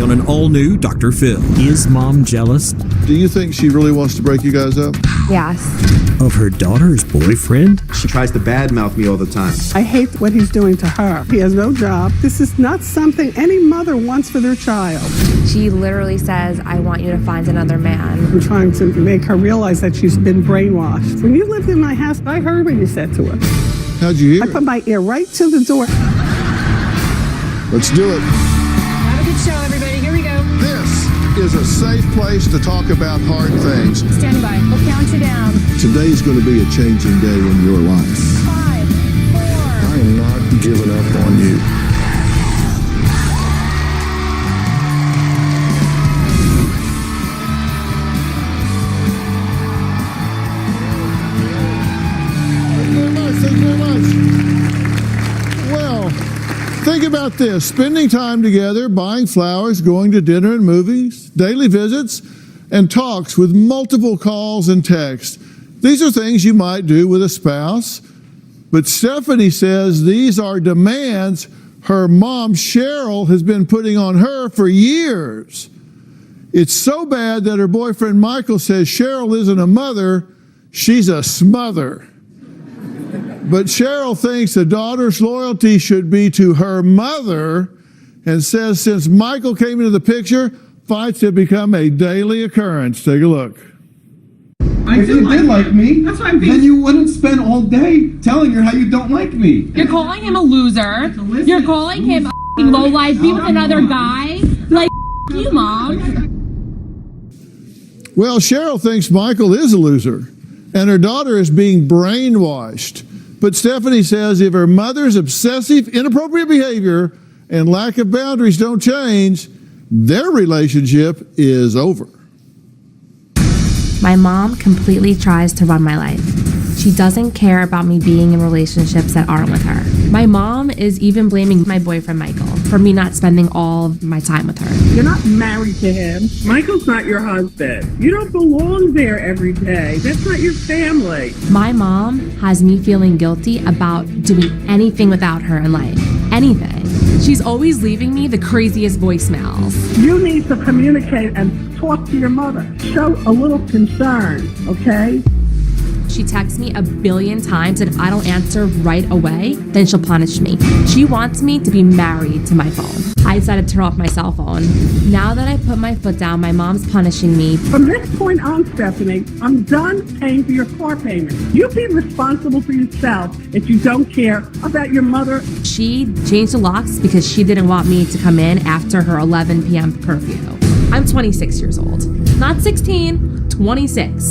on an all-new Dr. Phil. Is mom jealous? Do you think she really wants to break you guys up? Yes. Of her daughter's boyfriend? She tries to badmouth me all the time. I hate what he's doing to her. He has no job. This is not something any mother wants for their child. She literally says, I want you to find another man. I'm trying to make her realize that she's been brainwashed. When you lived in my house, I heard what you said to her. How'd you hear I put my ear right to the door. Let's do it. Have a good show, everybody. Here we go. This is a safe place to talk about hard things. Stand by. We'll count you down. Today's going to be a changing day in your life. 5, 4. I am not giving up on you. Thank you very much. Well, think about this. Spending time together, buying flowers, going to dinner and movies, daily visits, and talks with multiple calls and texts. These are things you might do with a spouse. But Stephanie says these are demands her mom, Cheryl, has been putting on her for years. It's so bad that her boyfriend, Michael, says Cheryl isn't a mother, she's a smother. But Cheryl thinks a daughter's loyalty should be to her mother and says since Michael came into the picture, fights have become a daily occurrence. Take a look. If you did like me, then you wouldn't spend all day telling her how you don't like me. You're calling him a loser. You're calling him a lowlife, be with another guy. Like, you, Mom. Well, Cheryl thinks Michael is a loser and her daughter is being brainwashed. But Stephanie says if her mother's obsessive, inappropriate behavior and lack of boundaries don't change, their relationship is over. My mom completely tries to run my life. She doesn't care about me being in relationships that aren't with her. My mom is even blaming my boyfriend, Michael, for me not spending all of my time with her. You're not married to him. Michael's not your husband. You don't belong there every day. That's not your family. My mom has me feeling guilty about doing anything without her in life. Anything. She's always leaving me the craziest voicemails. You need to communicate and talk to your mother. Show a little concern, okay? She texts me a billion times, and if I don't answer right away, then she'll punish me. She wants me to be married to my phone. I decided to turn off my cell phone. Now that I put my foot down, my mom's punishing me. From this point on, Stephanie, I'm done paying for your car payment. You be responsible for yourself if you don't care about your mother. She changed the locks because she didn't want me to come in after her 11 p.m. curfew. I'm 26 years old. Not 16, 26.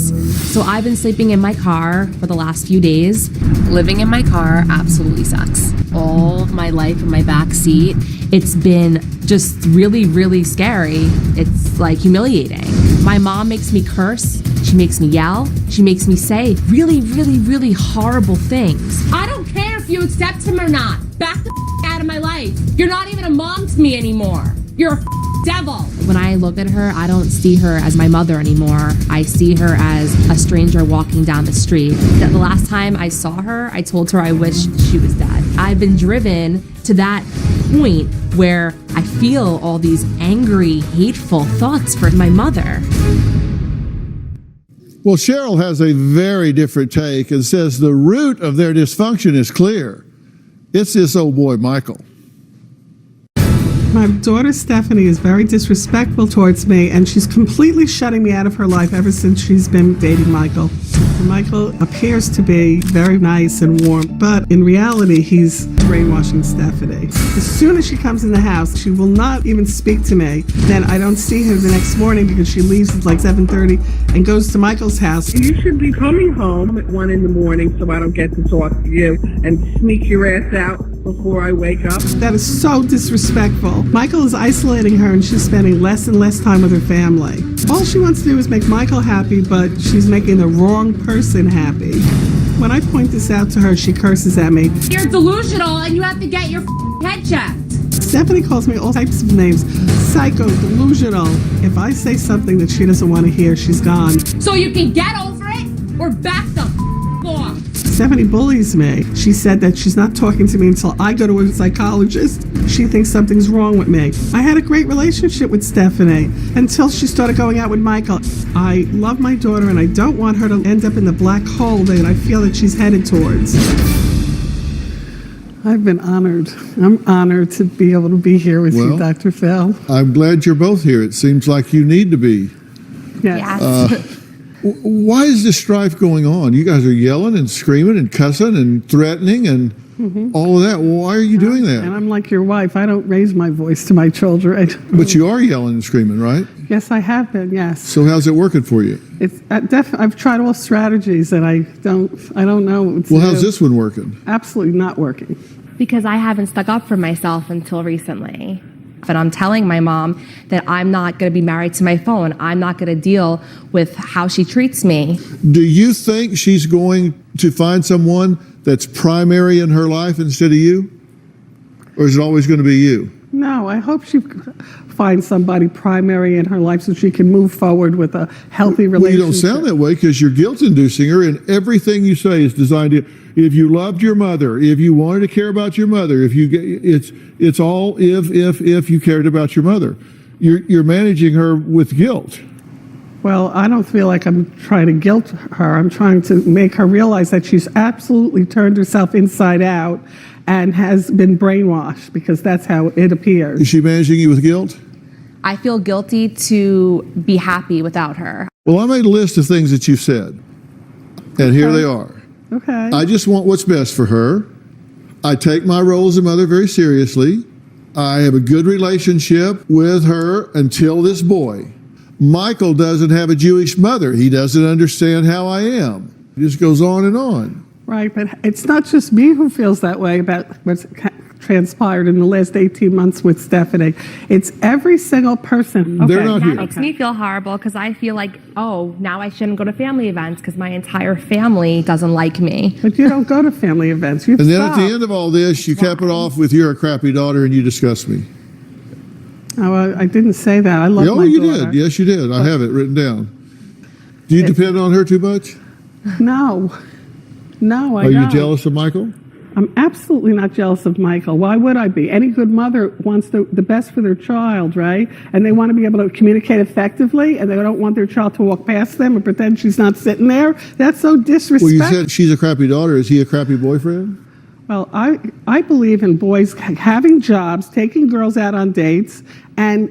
So I've been sleeping in my car for the last few days. Living in my car absolutely sucks. All my life in my back seat, it's been just really, really scary. It's like humiliating. My mom makes me curse. She makes me yell. She makes me say really, really, really horrible things. I don't care if you accept him or not. Back the out of my life. You're not even a mom to me anymore. You're a devil. When I look at her, I don't see her as my mother anymore. I see her as a stranger walking down the street. The last time I saw her, I told her I wish she was dead. I've been driven to that point where I feel all these angry, hateful thoughts for my mother. Well, Cheryl has a very different take and says the root of their dysfunction is clear. It's this old boy, Michael. My daughter Stephanie is very disrespectful towards me, and she's completely shutting me out of her life ever since she's been dating Michael. Michael appears to be very nice and warm, but in reality, he's brainwashing Stephanie. As soon as she comes in the house, she will not even speak to me. Then I don't see her the next morning because she leaves at like 7:30 and goes to Michael's house. You should be coming home at 1 in the morning so I don't get to talk to you and sneak your ass out before I wake up. That is so disrespectful. Michael is isolating her and she's spending less and less time with her family. All she wants to do is make Michael happy, but she's making the wrong person happy. When I point this out to her, she curses at me. You're delusional and you have to get your head checked. Stephanie calls me all types of names. Psycho, delusional. If I say something that she doesn't want to hear, she's gone. So you can get over it or back the off. Stephanie bullies me. She said that she's not talking to me until I go to a psychologist. she thinks something's wrong with me. I had a great relationship with Stephanie until she started going out with Michael. I love my daughter and I don't want her to end up in the black hole that I feel that she's headed towards. I've been honored. I'm honored to be able to be here with you, Dr. Phil. I'm glad you're both here. It seems like you need to be. Yes. Why is this strife going on? You guys are yelling and screaming and cussing and threatening and all of that. Why are you doing that? And I'm like your wife. I don't raise my voice to my children. But you are yelling and screaming, right? Yes, I have been. Yes. So how's it working for you? It's I've tried all strategies and I don't know what to Well, do. how's this one working? Absolutely not working. Because I haven't stuck up for myself until recently. But I'm telling my mom that I'm not going to be married to my phone. I'm not going to deal with how she treats me. Do you think she's going to find someone that's primary in her life instead of you? Or is it always going to be you? No, I hope she finds somebody primary in her life so she can move forward with a healthy relationship. Well, you don't sound that way because you're guilt-inducing her, and everything you say is designed to. If you loved your mother, if you wanted to care about your mother, it's all if you cared about your mother. You're managing her with guilt. Well, I don't feel like I'm trying to guilt her. I'm trying to make her realize that she's absolutely turned herself inside out and has been brainwashed, because that's how it appears. Is she managing you with guilt? I feel guilty to be happy without her. Well, I made a list of things that you've said, and here they are. Okay. I just want what's best for her. I take my role as a mother very seriously. I have a good relationship with her until this boy. Michael doesn't have a Jewish mother. He doesn't understand how I am. It just goes on and on. Right, but it's not just me who feels that way about what's transpired in the last 18 months with Stephanie. It's every single person. They're not That here. makes me feel horrible because I feel like, oh, now I shouldn't go to family events because my entire family doesn't like me. But you don't go to family events. And then at the end of all this, you cap it off with you're a crappy daughter and you disgust me. Oh, I didn't say that. I love my daughter. You did. Yes, you did. I have it written down. Do you depend on her too much? No. No, I don't. Are you don't. jealous of Michael? I'm absolutely not jealous of Michael. Why would I be? Any good mother wants the best for their child, right? And they want to be able to communicate effectively, and they don't want their child to walk past them and pretend she's not sitting there. That's so disrespectful. Well, you said she's a crappy daughter. Is he a crappy boyfriend? Well, I believe in boys having jobs, taking girls out on dates, and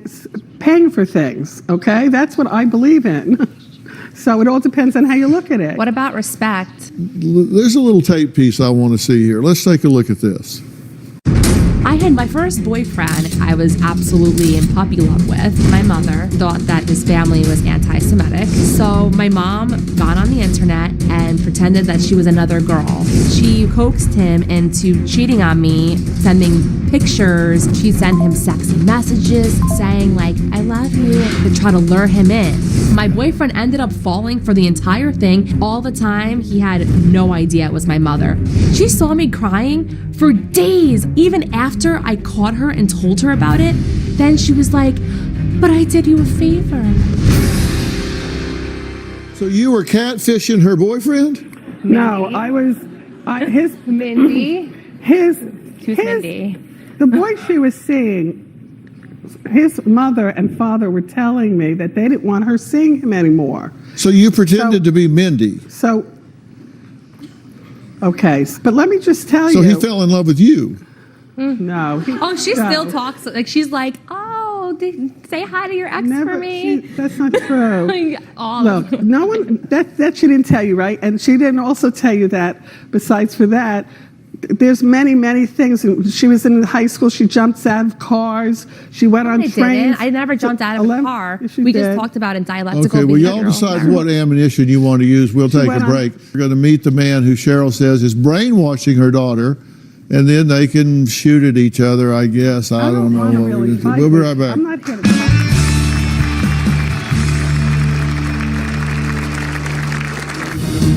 paying for things, okay? That's what I believe in. So it all depends on how you look at it. What about respect? There's a little tape piece I want to see here. Let's take a look at this. I had my first boyfriend I was absolutely in puppy love with. My mother thought that his family was anti-Semitic. So my mom got on the internet and pretended that she was another girl. She coaxed him into cheating on me, sending pictures. She'd send him sexy messages saying like, I love you, to try to lure him in. My boyfriend ended up falling for the entire thing. All the time, he had no idea it was my mother. She saw me crying for days, even after I caught her and told her about it. Then she was like, but I did you a favor. So you were catfishing her boyfriend? No, I was. His Mindy? Who's Mindy? The boy she was seeing, his mother and father were telling me that they didn't want her seeing him anymore. So you pretended to be Mindy. So, okay, but let me just tell you. So he fell in love with you. No. Oh, she still talks, like she's like, oh, say hi to your ex for me. That's not true. Look, Look, no one, that she didn't tell you, right? And she didn't also tell you that, besides for that, there's many, many things. She was in high school. She jumped out of cars. She went on trains. I never jumped out of a car. Yes, We did. just talked about in dialectical Okay, well, y'all behavioral. decide what ammunition you want to use. We'll take went a on- break. We're going to meet the man who Cheryl says is brainwashing her daughter, and then they can shoot at each other, I guess. I don't know wanna what we're really going to do. fight We'll be this. right back. I'm not here to fight.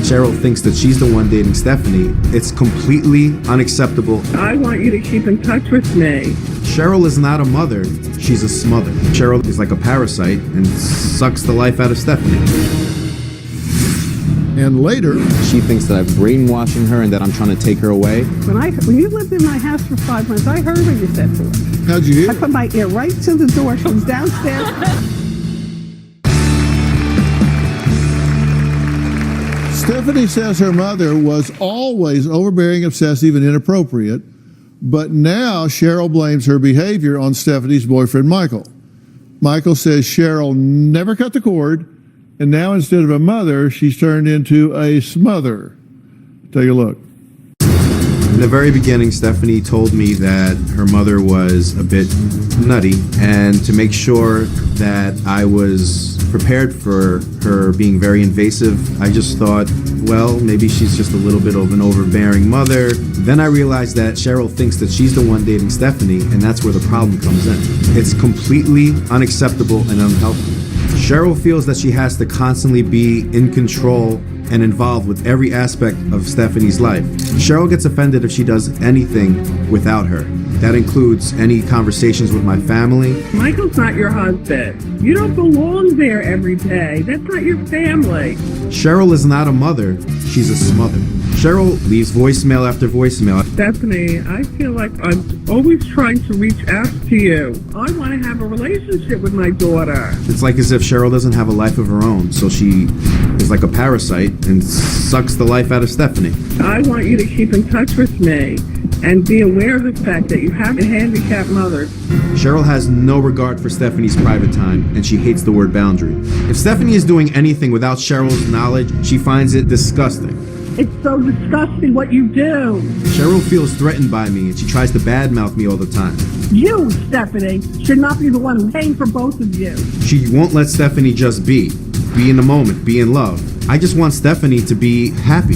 Cheryl thinks that she's the one dating Stephanie. It's completely unacceptable. I want you to keep in touch with me. Cheryl is not a mother, she's a smother. Cheryl is like a parasite and sucks the life out of Stephanie. And later, She thinks that I'm brainwashing her and that I'm trying to take her away. When you lived in my house for 5 months, I heard what you said to her. How'd you hear I it? put my ear right to the door. She was downstairs. Stephanie says her mother was always overbearing, obsessive, and inappropriate, but now Cheryl blames her behavior on Stephanie's boyfriend, Michael. Michael says Cheryl never cut the cord, and now instead of a mother, she's turned into a smother. Take a look. In the very beginning, Stephanie told me that her mother was a bit nutty, and to make sure that I was prepared for her being very invasive, I just thought, well, maybe she's just a little bit of an overbearing mother. Then I realized that Cheryl thinks that she's the one dating Stephanie, and that's where the problem comes in. It's completely unacceptable and unhealthy. Cheryl feels that she has to constantly be in control and involved with every aspect of Stephanie's life. Cheryl gets offended if she does anything without her. That includes any conversations with my family. Michael's not your husband. You don't belong there every day. That's not your family. Cheryl is not a mother, she's a smother. Cheryl leaves voicemail after voicemail. Stephanie, I feel like I'm always trying to reach out to you. I want to have a relationship with my daughter. It's like as if Cheryl doesn't have a life of her own, so she is like a parasite and sucks the life out of Stephanie. I want you to keep in touch with me and be aware of the fact that you have a handicapped mother. Cheryl has no regard for Stephanie's private time, and she hates the word boundary. If Stephanie is doing anything without Cheryl's knowledge, she finds it disgusting. It's so disgusting what you do. Cheryl feels threatened by me, and she tries to badmouth me all the time. You, Stephanie, should not be the one paying for both of you. She won't let Stephanie just be in the moment, be in love. I just want Stephanie to be happy.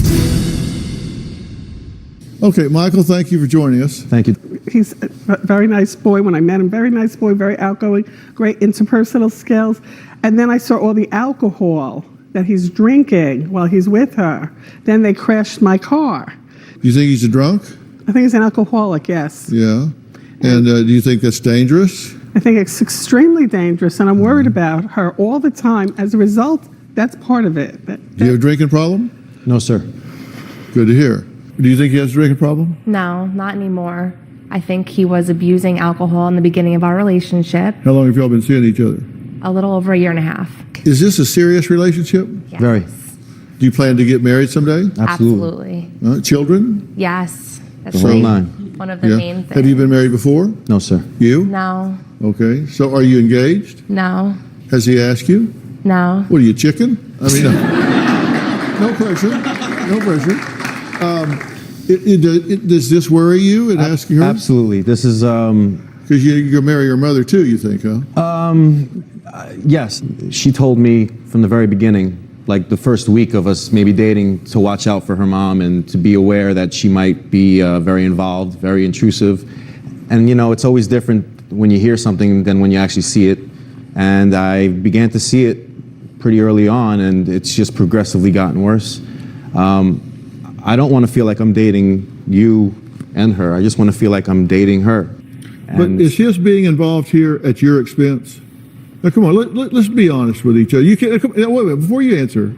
Okay, Michael, thank you for joining us. Thank you. He's a very nice boy. When I met him, very nice boy, very outgoing, great interpersonal skills. And then I saw all the alcohol that he's drinking while he's with her. Then they crashed my car. Do you think he's a drunk? I think he's an alcoholic, yes. Yeah. And do you think that's dangerous? I think it's extremely dangerous, and I'm worried about her all the time. As a result, that's part of it. Do you have a drinking problem? No, sir. Good to hear. Do you think he has a drinking problem? No, not anymore. I think he was abusing alcohol in the beginning of our relationship. How long have y'all been seeing each other? A little over a year and a half. Is this a serious relationship? Yes. Very. Do you plan to get married someday? Absolutely. Children? Yes. That's The whole like nine. one of the main things. Have you been married before? No, sir. You? No. Okay. So are you engaged? No. Has he asked you? No. What are you, chicken? I mean, no pressure. No pressure. Does this worry you in asking her? Absolutely. This is, Because you'll marry your mother too, you think, huh? yes. She told me from the very beginning, like the first week of us maybe dating, to watch out for her mom and to be aware that she might be very involved, very intrusive. And, you know, it's always different when you hear something than when you actually see it. And I began to see it pretty early on, and it's just progressively gotten worse. I don't want to feel like I'm dating you and her. I just want to feel like I'm dating her. But And is his being involved here at your expense? Now, come on, let's be honest with each other. You can't, wait a minute, before you answer,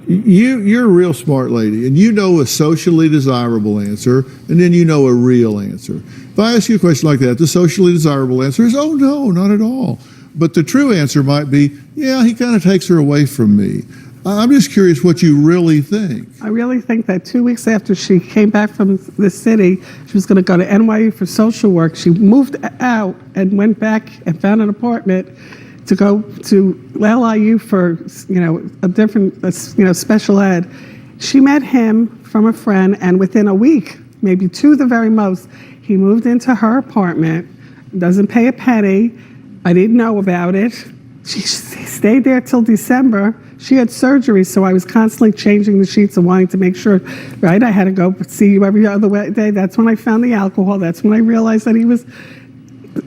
you're a real smart lady, and you know a socially desirable answer, and then you know a real answer. If I ask you a question like that, the socially desirable answer is, oh, no, not at all. But the true answer might be, yeah, he kind of takes her away from me. I'm just curious what you really think. I really think that 2 weeks after she came back from the city, she was going to go to NYU for social work. She moved out and went back and found an apartment to go to LIU for, a different, special ed. She met him from a friend, and within a week, maybe two the very most, he moved into her apartment, doesn't pay a penny. I didn't know about it. She stayed there till December. She had surgery, so I was constantly changing the sheets and wanting to make sure, right? I had to go see you every other day. That's when I found the alcohol. That's when I realized that he was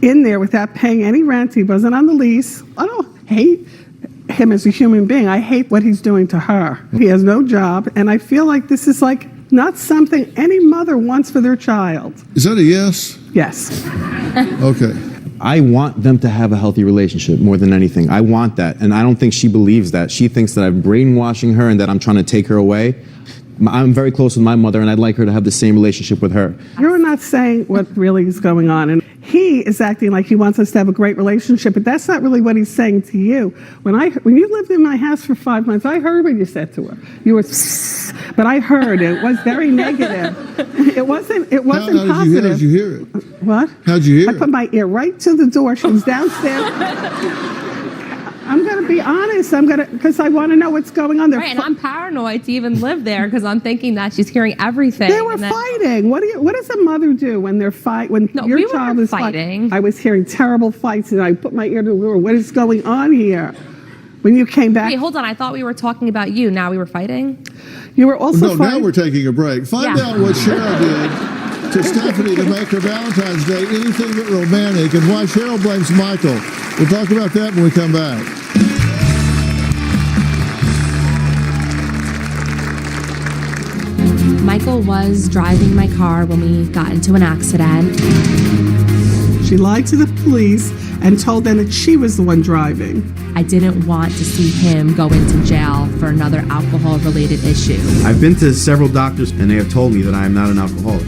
in there without paying any rent. He wasn't on the lease. I don't hate him as a human being. I hate what he's doing to her. He has no job, and I feel like this is like not something any mother wants for their child. Is that a yes? Yes. Okay. I want them to have a healthy relationship more than anything. I want that. And I don't think she believes that. She thinks that I'm brainwashing her and that I'm trying to take her away. I'm very close with my mother, and I'd like her to have the same relationship with her. You're not saying what really is going on. And he is acting like he wants us to have a great relationship, but that's not really what he's saying to you. When you lived in my house for 5 months, I heard what you said to her. You were, but I heard it. It was very negative. It wasn't positive. How did you hear it? What? How'd you hear it? I put my ear right to the door. She was downstairs. I'm going to be honest. Because I want to know what's going on there. Right, and I'm paranoid to even live there because I'm thinking that she's hearing everything. They were fighting. What does a mother do when they're when your we child weren't is fighting? I was hearing terrible fights, and I put my ear to the door. What is going on here? When you came back. Wait, hold on. I thought we were talking about you. Now we were fighting? You were also No, now we're taking a break. Find out what Cheryl did to Stephanie to make her Valentine's Day anything but romantic, and why Cheryl blames Michael. We'll talk about that when we come back. Michael was driving my car when we got into an accident. She lied to the police and told them that she was the one driving. I didn't want to see him go into jail for another alcohol-related issue. I've been to several doctors, and they have told me that I am not an alcoholic.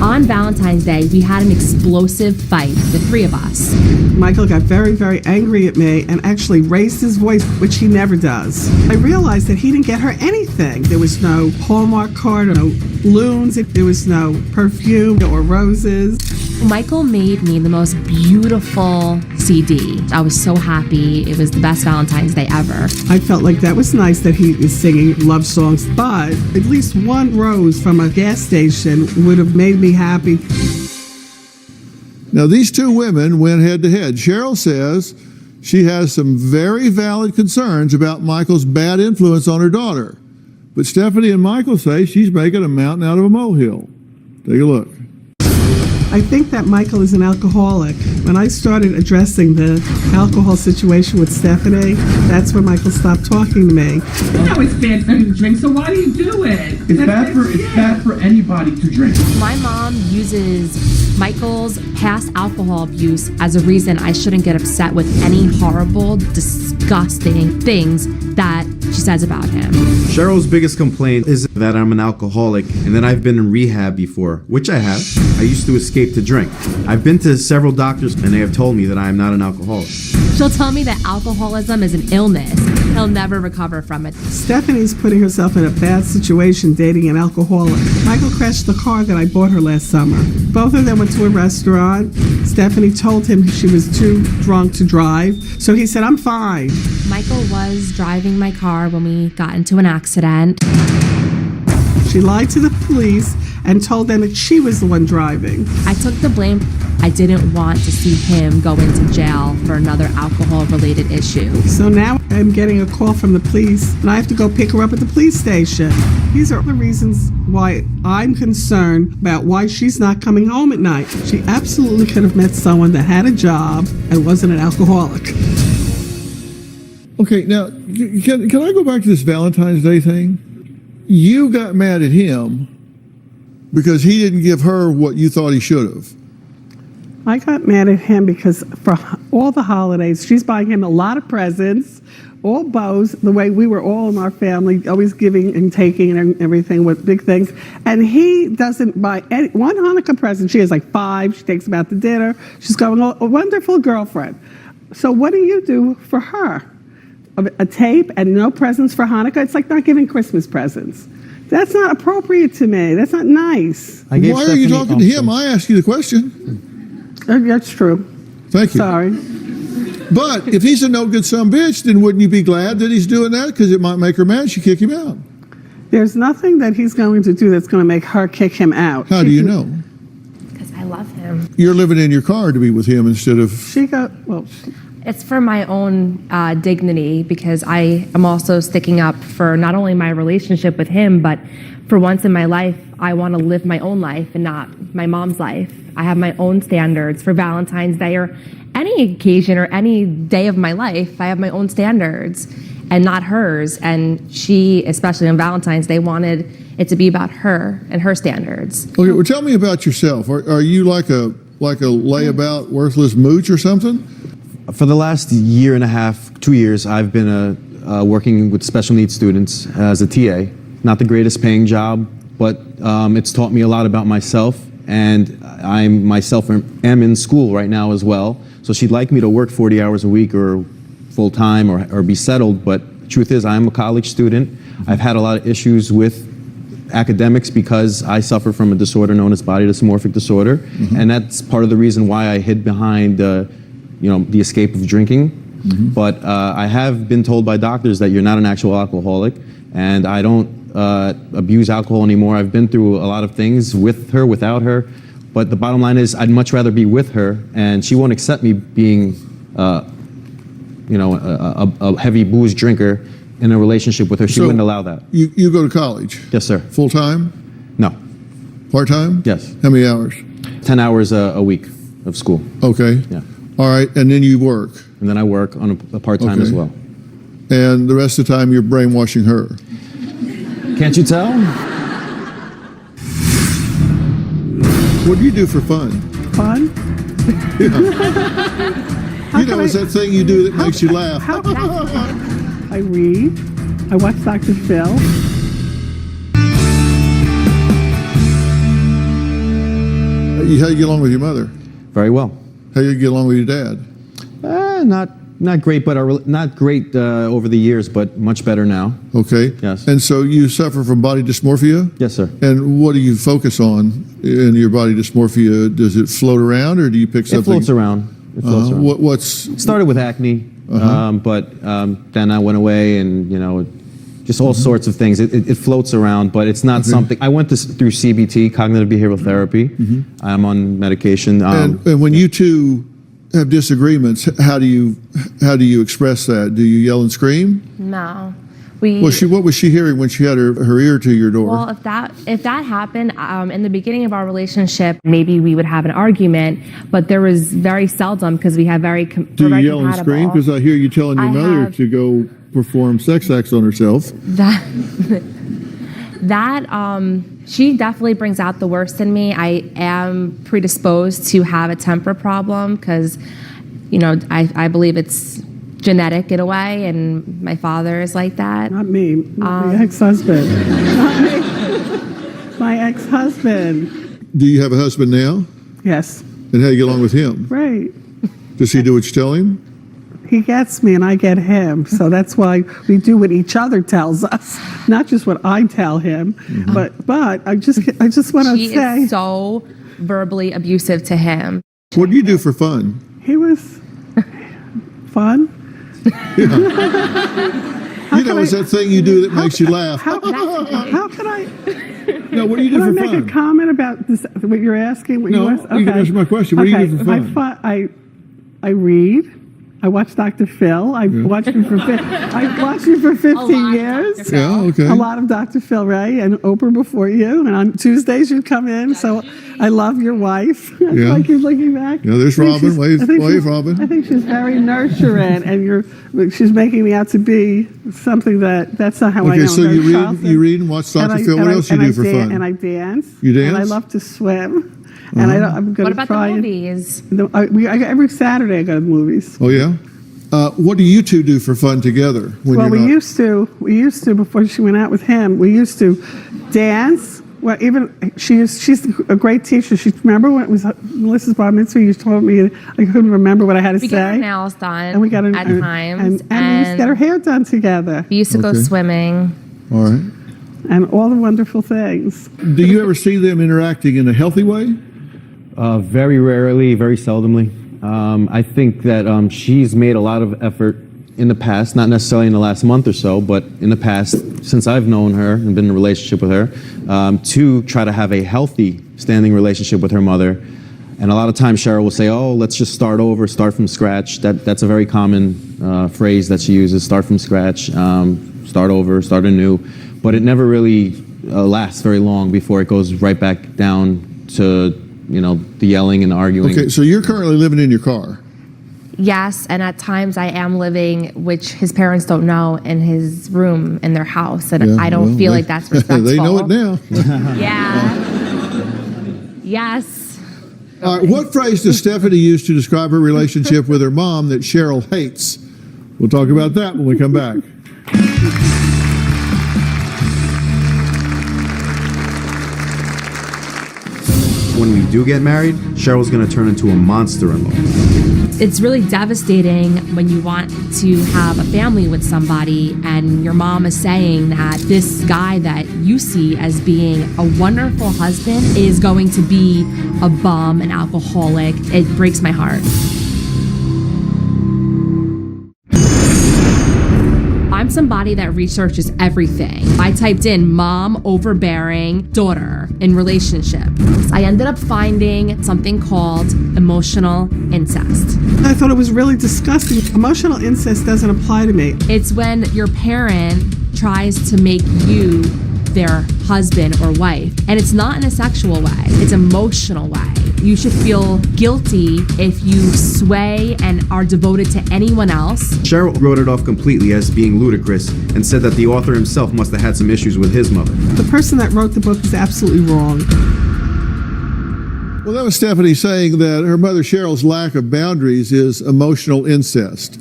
On Valentine's Day, we had an explosive fight, the three of us. Michael got very, very angry at me and actually raised his voice, which he never does. I realized that he didn't get her anything. There was no Hallmark card or no balloons. There was no perfume or roses. Michael made me the most beautiful CD. I was so happy. It was the best Valentine's Day ever. I felt like that was nice that he is singing love songs, but at least one rose from a gas station would have made me happy. Now, these two women went head to head. Cheryl says she has some very valid concerns about Michael's bad influence on her daughter. But Stephanie and Michael say she's making a mountain out of a molehill. Take a look. I think that Michael is an alcoholic. When I started addressing the alcohol situation with Stephanie, that's when Michael stopped talking to me. You know it's bad for him to drink, so why do you do it? It's bad for anybody to drink. My mom uses Michael's past alcohol abuse as a reason I shouldn't get upset with any horrible, disgusting things that she says about him. Cheryl's biggest complaint is that I'm an alcoholic and that I've been in rehab before, which I have. I used to escape to drink. I've been to several doctors, and they have told me that I am not an alcoholic. She'll tell me that alcoholism is an illness. He'll never recover from it. Stephanie's putting herself in a bad situation dating an alcoholic. Michael crashed the car that I bought her last summer. Both of them went to a restaurant. Stephanie told him she was too drunk to drive, so he said, "I'm fine." Michael was driving my car when we got into an accident. She lied to the police and told them that she was the one driving. I took the blame. I didn't want to see him go into jail for another alcohol-related issue. So now I'm getting a call from the police, and I have to go pick her up at the police station. These are the reasons why I'm concerned about why she's not coming home at night. She absolutely could have met someone that had a job and wasn't an alcoholic. Okay, now, can I go back to this Valentine's Day thing? You got mad at him because he didn't give her what you thought he should have. I got mad at him because for all the holidays, she's buying him a lot of presents, all bows, the way we were all in our family, always giving and taking and everything with big things. And he doesn't buy one Hanukkah present. She has like 5. She takes him out to dinner. She's going, oh, a wonderful girlfriend. So what do you do for her? A tape and no presents for Hanukkah? It's like not giving Christmas presents. That's not appropriate to me. That's not nice. Why are you talking to him? I asked you the question. That's true. Thank you. Sorry. But if he's a no good son of a bitch, then wouldn't you be glad that he's doing that? Because it might make her mad. She kick him out. There's nothing that he's going to do that's going to make her kick him out. How do you know? Because I love him. You're living in your car to be with him instead of... It's for my own dignity, because I am also sticking up for not only my relationship with him, but for once in my life, I want to live my own life and not my mom's life. I have my own standards for Valentine's Day or any occasion or any day of my life. I have my own standards and not hers. And she, especially on Valentine's Day, wanted it to be about her and her standards. Okay, well, tell me about yourself. Are you like a layabout, worthless mooch or something? For the last year and a half, 2 years, I've been working with special needs students as a TA. Not the greatest paying job, but it's taught me a lot about myself, and I myself am in school right now as well. So she'd like me to work 40 hours a week or full time or be settled, but the truth is I'm a college student. I've had a lot of issues with academics because I suffer from a disorder known as body dysmorphic disorder, and that's part of the reason why I hid behind the escape of drinking. But I have been told by doctors that you're not an actual alcoholic, and I don't abuse alcohol anymore. I've been through a lot of things with her, without her, but the bottom line is I'd much rather be with her, and she won't accept me being a heavy booze drinker in a relationship with her. She wouldn't allow that. You go to college? Yes, sir. Full time? No. Part time? Yes. How many hours? 10 hours a week of school. Okay. Yeah. All right, and then you work. And then I work on a part-time as well. And the rest of the time you're brainwashing her. Can't you tell? What do you do for fun? Fun? It's that thing you do that makes you laugh. I read. I watch Dr. Phil. How you get along with your mother? Very well. How you get along with your dad? Not great, but not great over the years, but much better now. Okay. Yes. And so you suffer from body dysmorphia? Yes, sir. And what do you focus on in your body dysmorphia? Does it float around, or do you pick something? It floats around. It floats around. What's started with acne, but then I went away, and just all sorts of things. It floats around, but it's not something. I went through CBT, cognitive behavioral therapy. I'm on medication. And when you two have disagreements, how do you express that? Do you yell and scream? No. What was she hearing when she had her ear to your door? Well, if that happened in the beginning of our relationship, maybe we would have an argument, but there was very seldom because we have very do you yell and scream? Because I hear you telling your mother to go perform sex acts on herself. She definitely brings out the worst in me. I am predisposed to have a temper problem because, I believe it's genetic in a way, and my father is like that. Not me. My ex-husband. Not me. My ex-husband. Do you have a husband now? Yes. And how do you get along with him? Right. Does he do what you tell him? He gets me and I get him. So that's why we do what each other tells us, not just what I tell him. But I just want to say. She is so verbally abusive to him. What do you do for fun? He was fun. It's that thing you do that makes you laugh. How can I? No, what do you do for fun? Can I make a comment about this, what you're asking? You can answer my question. What do you do for fun? I read. I watch Dr. Phil. I watched him for 15 years. Yeah, okay. A lot of Dr. Phil Ray and Oprah before you. And on Tuesdays you'd come in. So I love your wife. Yeah. Like you're looking back. Yeah, there's Robin. Wave, Robin. I think she's very nurturing, and she's making me out to be something that's not how I am. Okay, so you read and watch Dr. Phil. What else do you do for fun? And I dance. You dance? And I love to swim. And I'm going to try. What about the movies? Every Saturday I go to the movies. Oh yeah. What do you two do for fun together? We used to before she went out with him. We used to dance. Well, even she's a great teacher. Remember when it was Melissa's bar mitzvah? You told me I couldn't remember what I had to say. We got her nails done, and we got at times, and we used to get her hair done together. We used to go swimming. All right. And all the wonderful things. Do you ever see them interacting in a healthy way? Very rarely, very seldomly. I think that she's made a lot of effort in the past, not necessarily in the last month or so, but in the past, since I've known her and been in a relationship with her, to try to have a healthy standing relationship with her mother. And a lot of times Cheryl will say, oh, let's just start over, start from scratch. That's a very common phrase that she uses, start from scratch, start over, start anew. But it never really lasts very long before it goes right back down to, the yelling and arguing. Okay, so you're currently living in your car. Yes, and at times I am living, which his parents don't know, in his room in their house, and I don't feel like that's respectful. They know it now. Yeah. Yes. All right, what phrase does Stephanie use to describe her relationship with her mom that Cheryl hates? We'll talk about that when we come back. When we do get married, Cheryl's gonna turn into a monster-in-law. It's really devastating when you want to have a family with somebody and your mom is saying that this guy that you see as being a wonderful husband is going to be a bum, an alcoholic. It breaks my heart. I'm somebody that researches everything. I typed in mom, overbearing, daughter in relationship. I ended up finding something called emotional incest. I thought it was really disgusting. Emotional incest doesn't apply to me. It's when your parent tries to make you their husband or wife. And it's not in a sexual way, it's emotional way. You should feel guilty if you sway and are devoted to anyone else. Cheryl wrote it off completely as being ludicrous and said that the author himself must have had some issues with his mother. The person that wrote the book is absolutely wrong. Well, that was Stephanie saying that her mother Cheryl's lack of boundaries is emotional incest.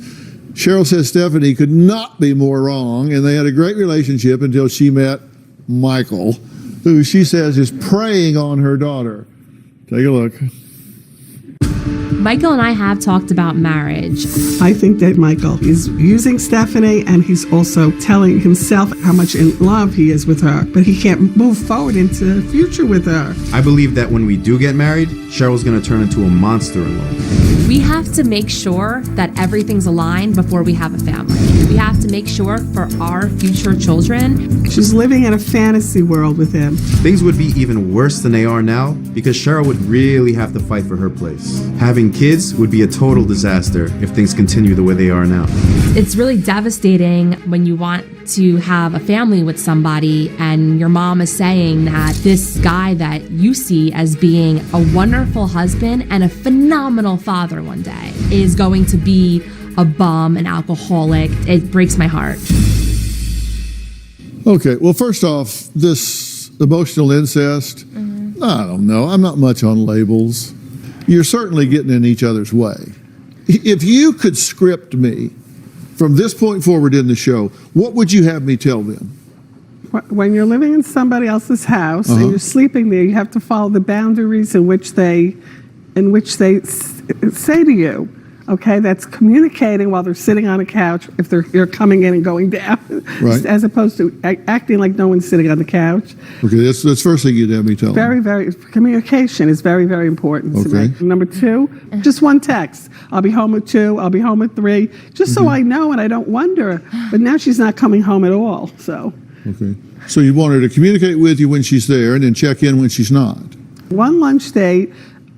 Cheryl says Stephanie could not be more wrong, and they had a great relationship until she met Michael, who she says is preying on her daughter. Take a look. Michael and I have talked about marriage. I think that Michael is using Stephanie, and he's also telling himself how much in love he is with her, but he can't move forward into the future with her. I believe that when we do get married, Cheryl's gonna turn into a monster-in-law. We have to make sure that everything's aligned before we have a family. We have to make sure for our future children. She's living in a fantasy world with him. Things would be even worse than they are now because Cheryl would really have to fight for her place. Having kids would be a total disaster if things continue the way they are now. It's really devastating when you want to have a family with somebody and your mom is saying that this guy that you see as being a wonderful husband and a phenomenal father one day is going to be a bum, an alcoholic. It breaks my heart. Okay, well, first off, this emotional incest, I don't know. I'm not much on labels. You're certainly getting in each other's way. If you could script me from this point forward in the show, what would you have me tell them? When you're living in somebody else's house and you're sleeping there, you have to follow the boundaries in which they say to you. Okay, that's communicating while they're sitting on a couch if you're coming in and going down, Right. as opposed to acting like no one's sitting on the couch. Okay, that's the first thing you'd have me tell them. Communication is very, very important to Okay. me. Number two, just one text. I'll be home at 2, I'll be home at 3, just so I know and I don't wonder. But now she's not coming home at all, so. Okay. So you want her to communicate with you when she's there and then check in when she's not. One lunch date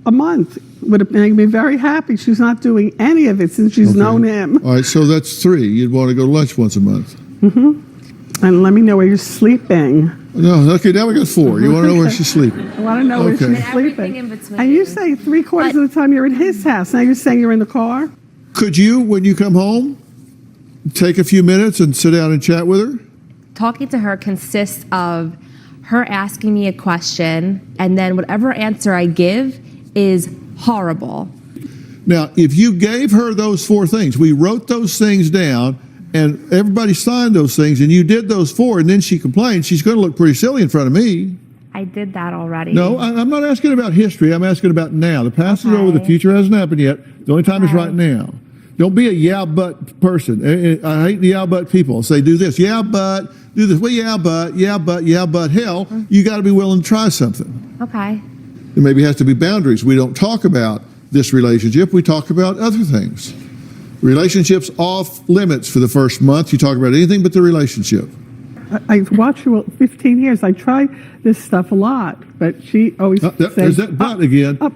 a month would have made me very happy. She's not doing any of it since she's known him. All right, so that's 3. You'd want to go to lunch once a month. And let me know where you're sleeping. No, okay, now we got 4. You want to know where she's sleeping. I want to know where Okay. she's sleeping. in between. And you say 3/4 of the time you're in his house. Now you're saying you're in the car? Could you, when you come home, take a few minutes and sit down and chat with her? Talking to her consists of her asking me a question and then whatever answer I give is horrible. Now, if you gave her those 4 things, we wrote those things down, and everybody signed those things, and you did those 4, and then she complained, she's going to look pretty silly in front of me. I did that already. No, I'm not asking about history. I'm asking about now. The past is over. The Okay. future hasn't happened yet. The only time is right now. Don't be a yeah, but person. I hate the yeah, but people. Say, do this. Yeah, but. Do this. Well, yeah, but. Hell, you got to be willing to try something. Okay. There maybe has to be boundaries. We don't talk about this relationship. We talk about other things. Relationships off limits for the first month. You talk about anything but the relationship. I've watched you 15 years. I try this stuff a lot, but she always There's says, that but again. All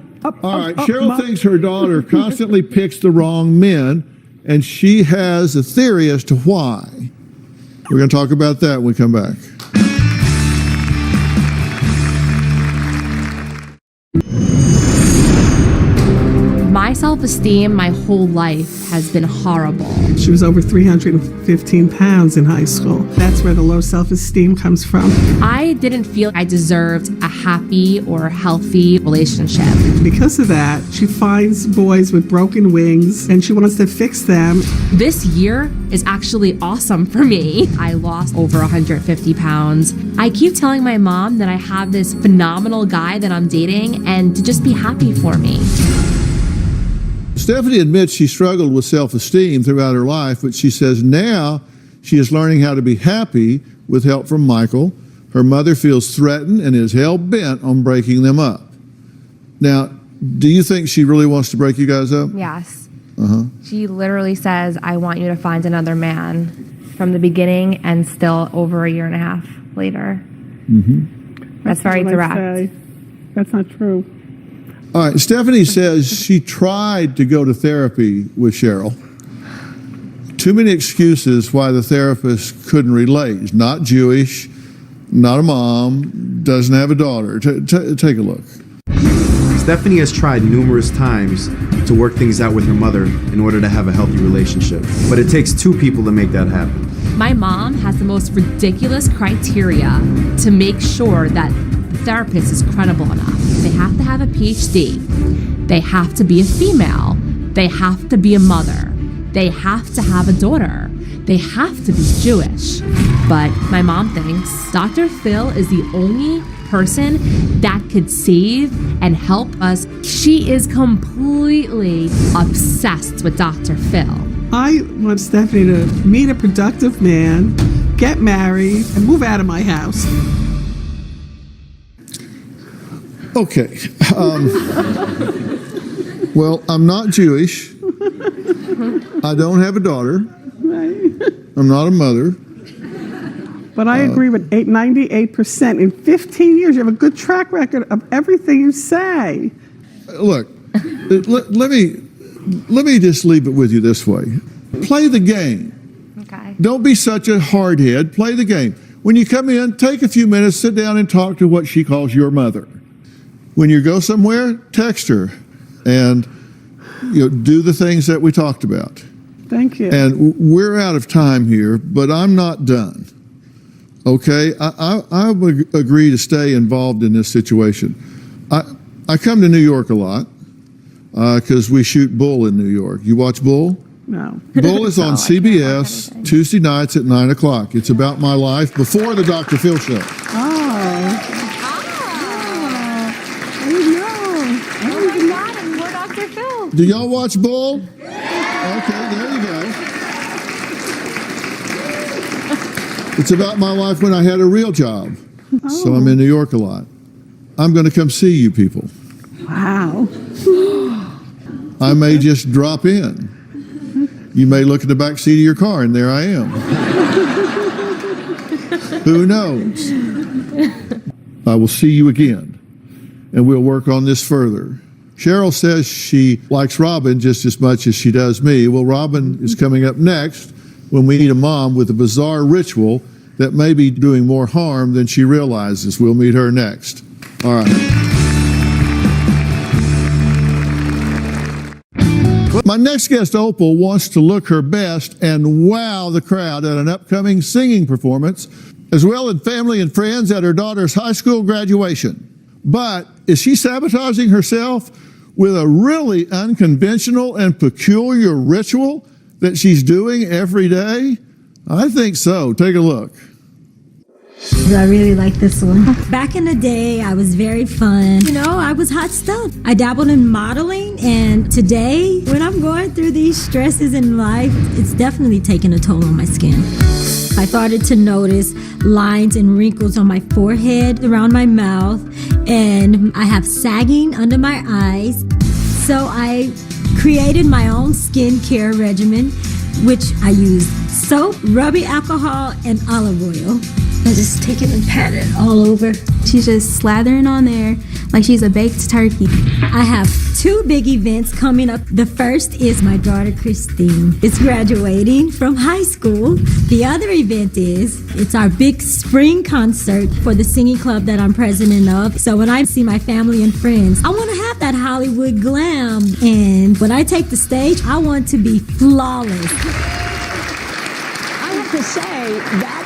right, Cheryl Mom. thinks her daughter constantly picks the wrong men, and she has a theory as to why. We're going to talk about that when we come back. My self-esteem my whole life has been horrible. She was over 315 pounds in high school. That's where the low self-esteem comes from. I didn't feel I deserved a happy or healthy relationship. Because of that, she finds boys with broken wings and she wants to fix them. This year is actually awesome for me. I lost over 150 pounds. I keep telling my mom that I have this phenomenal guy that I'm dating and to just be happy for me. Stephanie admits she struggled with self-esteem throughout her life, but she says now she is learning how to be happy with help from Michael. Her mother feels threatened and is hell-bent on breaking them up. Now, do you think she really wants to break you guys up? Yes. She literally says, I want you to find another man from the beginning and still over a year and a half later. That's very direct. That's not true. All right, Stephanie says she tried to go to therapy with Cheryl. Too many excuses why the therapist couldn't relate. She's not Jewish, not a mom, doesn't have a daughter. Take a look. Stephanie has tried numerous times to work things out with her mother in order to have a healthy relationship. But it takes two people to make that happen. My mom has the most ridiculous criteria to make sure that the therapist is credible enough. They have to have a PhD. They have to be a female. They have to be a mother. They have to have a daughter. They have to be Jewish. But my mom thinks Dr. Phil is the only person that could save and help us. She is completely obsessed with Dr. Phil. I want Stephanie to meet a productive man, get married, and move out of my house. Okay. Well, I'm not Jewish. I don't have a daughter. I'm not a mother. But I agree with 98%. In 15 years, you have a good track record of everything you say. Look, let me just leave it with you this way. Play the game. Okay. Don't be such a hardhead. Play the game. When you come in, take a few minutes, sit down and talk to what she calls your mother. When you go somewhere, text her and do the things that we talked about. Thank you. And we're out of time here, but I'm not done. Okay? I would agree to stay involved in this situation. I come to New York a lot because we shoot Bull in New York. You watch Bull? No. Bull is on CBS Tuesday nights at 9 o'clock. It's about my life before the Dr. Phil show. Do y'all watch Bull? Okay, there you go. It's about my life when I had a real job. So I'm in New York a lot. I'm going to come see you people. Wow. I may just drop in. You may look in the back seat of your car and there I am. Who knows? I will see you again and we'll work on this further. Cheryl says she likes Robin just as much as she does me. Well, Robin is coming up next when we meet a mom with a bizarre ritual that may be doing more harm than she realizes. We'll meet her next. All right. My next guest, Opal, wants to look her best and wow the crowd at an upcoming singing performance, as well as family and friends at her daughter's high school graduation. But is she sabotaging herself with a really unconventional and peculiar ritual that she's doing every day? I think so. Take a look. I really like this one. Back in the day, I was very fun. I was hot stuff. I dabbled in modeling, and today, when I'm going through these stresses in life, it's definitely taking a toll on my skin. I started to notice lines and wrinkles on my forehead, around my mouth, and I have sagging under my eyes. So I created my own skincare regimen, which I use soap, rubbing alcohol, and olive oil. I just take it and pat it all over. She's just slathering on there like she's a baked turkey. I have two big events coming up. The first is my daughter Christine is graduating from high school. The other event is it's our big spring concert for the singing club that I'm president of. So when I see my family and friends, I want to have that Hollywood glam. And when I take the stage, I want to be flawless. I have to say, that's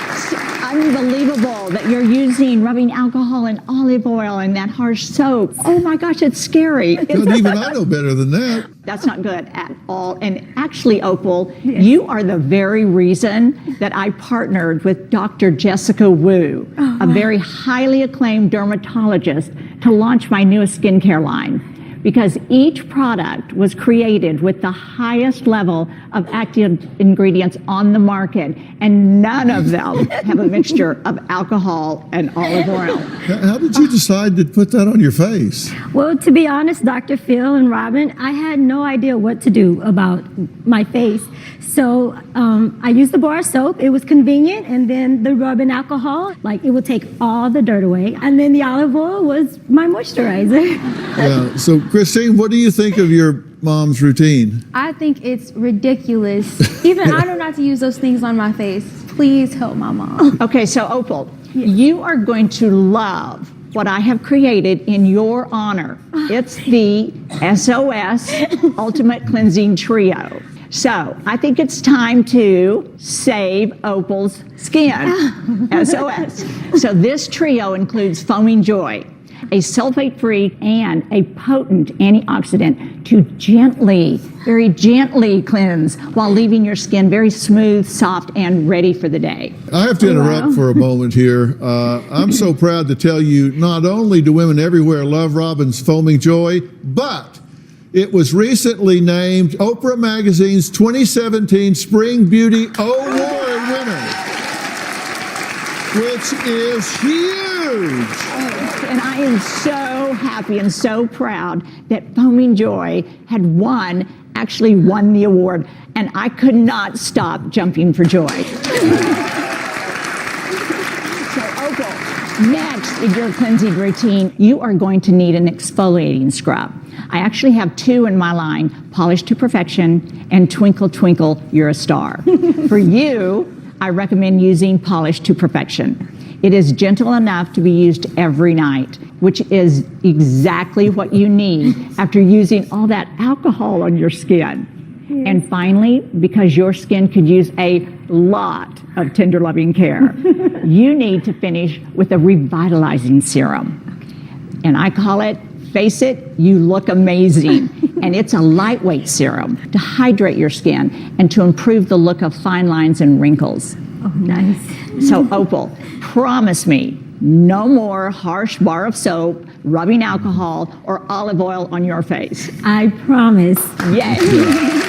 unbelievable that you're using rubbing alcohol and olive oil and that harsh soap. Oh my gosh, it's scary. Even I know better than that. That's not good at all. And actually, Opal, you are the very reason that I partnered with Dr. Jessica Wu, a very highly acclaimed dermatologist, to launch my newest skincare line. Because each product was created with the highest level of active ingredients on the market, and none of them have a mixture of alcohol and olive oil. How did you decide to put that on your face? Well, to be honest, Dr. Phil and Robin, I had no idea what to do about my face. So I used the bar soap. It was convenient. And then the rubbing alcohol, like it would take all the dirt away. And then the olive oil was my moisturizer. Yeah. So, Christine, what do you think of your mom's routine? I think it's ridiculous. Even I know not to use those things on my face. Please help my mom. Okay, so Opal, you are going to love what I have created in your honor. It's the SOS Ultimate Cleansing Trio. So I think it's time to save Opal's skin. SOS. So this trio includes Foaming Joy, a sulfate-free and a potent antioxidant to gently, very gently cleanse while leaving your skin very smooth, soft, and ready for the day. I have to interrupt for a moment here. I'm so proud to tell you, not only do women everywhere love Robin's Foaming Joy, but it was recently named Oprah Magazine's 2017 Spring Beauty Award winner, which is huge. And I am so happy and so proud that Foaming Joy had actually won the award, and I could not stop jumping for joy. So Opal, next in your cleansing routine, you are going to need an exfoliating scrub. I actually have two in my line, Polish to Perfection and Twinkle Twinkle, You're a Star. For you, I recommend using Polish to Perfection. It is gentle enough to be used every night, which is exactly what you need after using all that alcohol on your skin. Yes. And finally, because your skin could use a lot of tender loving care, you need to finish with a revitalizing serum. And I call it, face it, you look amazing. And it's a lightweight serum to hydrate your skin and to improve the look of fine lines and wrinkles. Oh, nice. So Opal, promise me no more harsh bar of soap, rubbing alcohol, or olive oil on your face. I promise. Yay.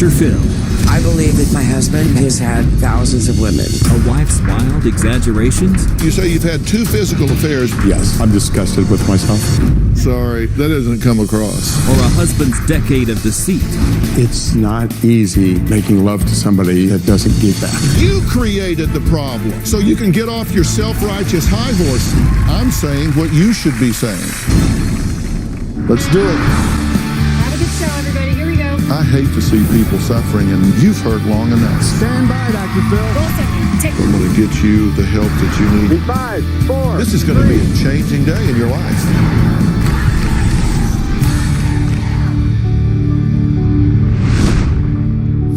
Dr. Phil. I believe that my husband has had thousands of women. A wife's wild exaggerations. You say you've had 2 physical affairs. Yes, I'm disgusted with myself. Sorry, that doesn't come across. Or a husband's decade of deceit. It's not easy making love to somebody that doesn't give back. You created the problem, so you can get off your self-righteous high horse. I'm saying what you should be saying. Let's do it. Have a good show, everybody. Here we go. I hate to see people suffering, and you've hurt long enough. Stand by, Dr. Phil. I'm going to get you the help that you need. 5, 4. This is going to be a changing day in your life.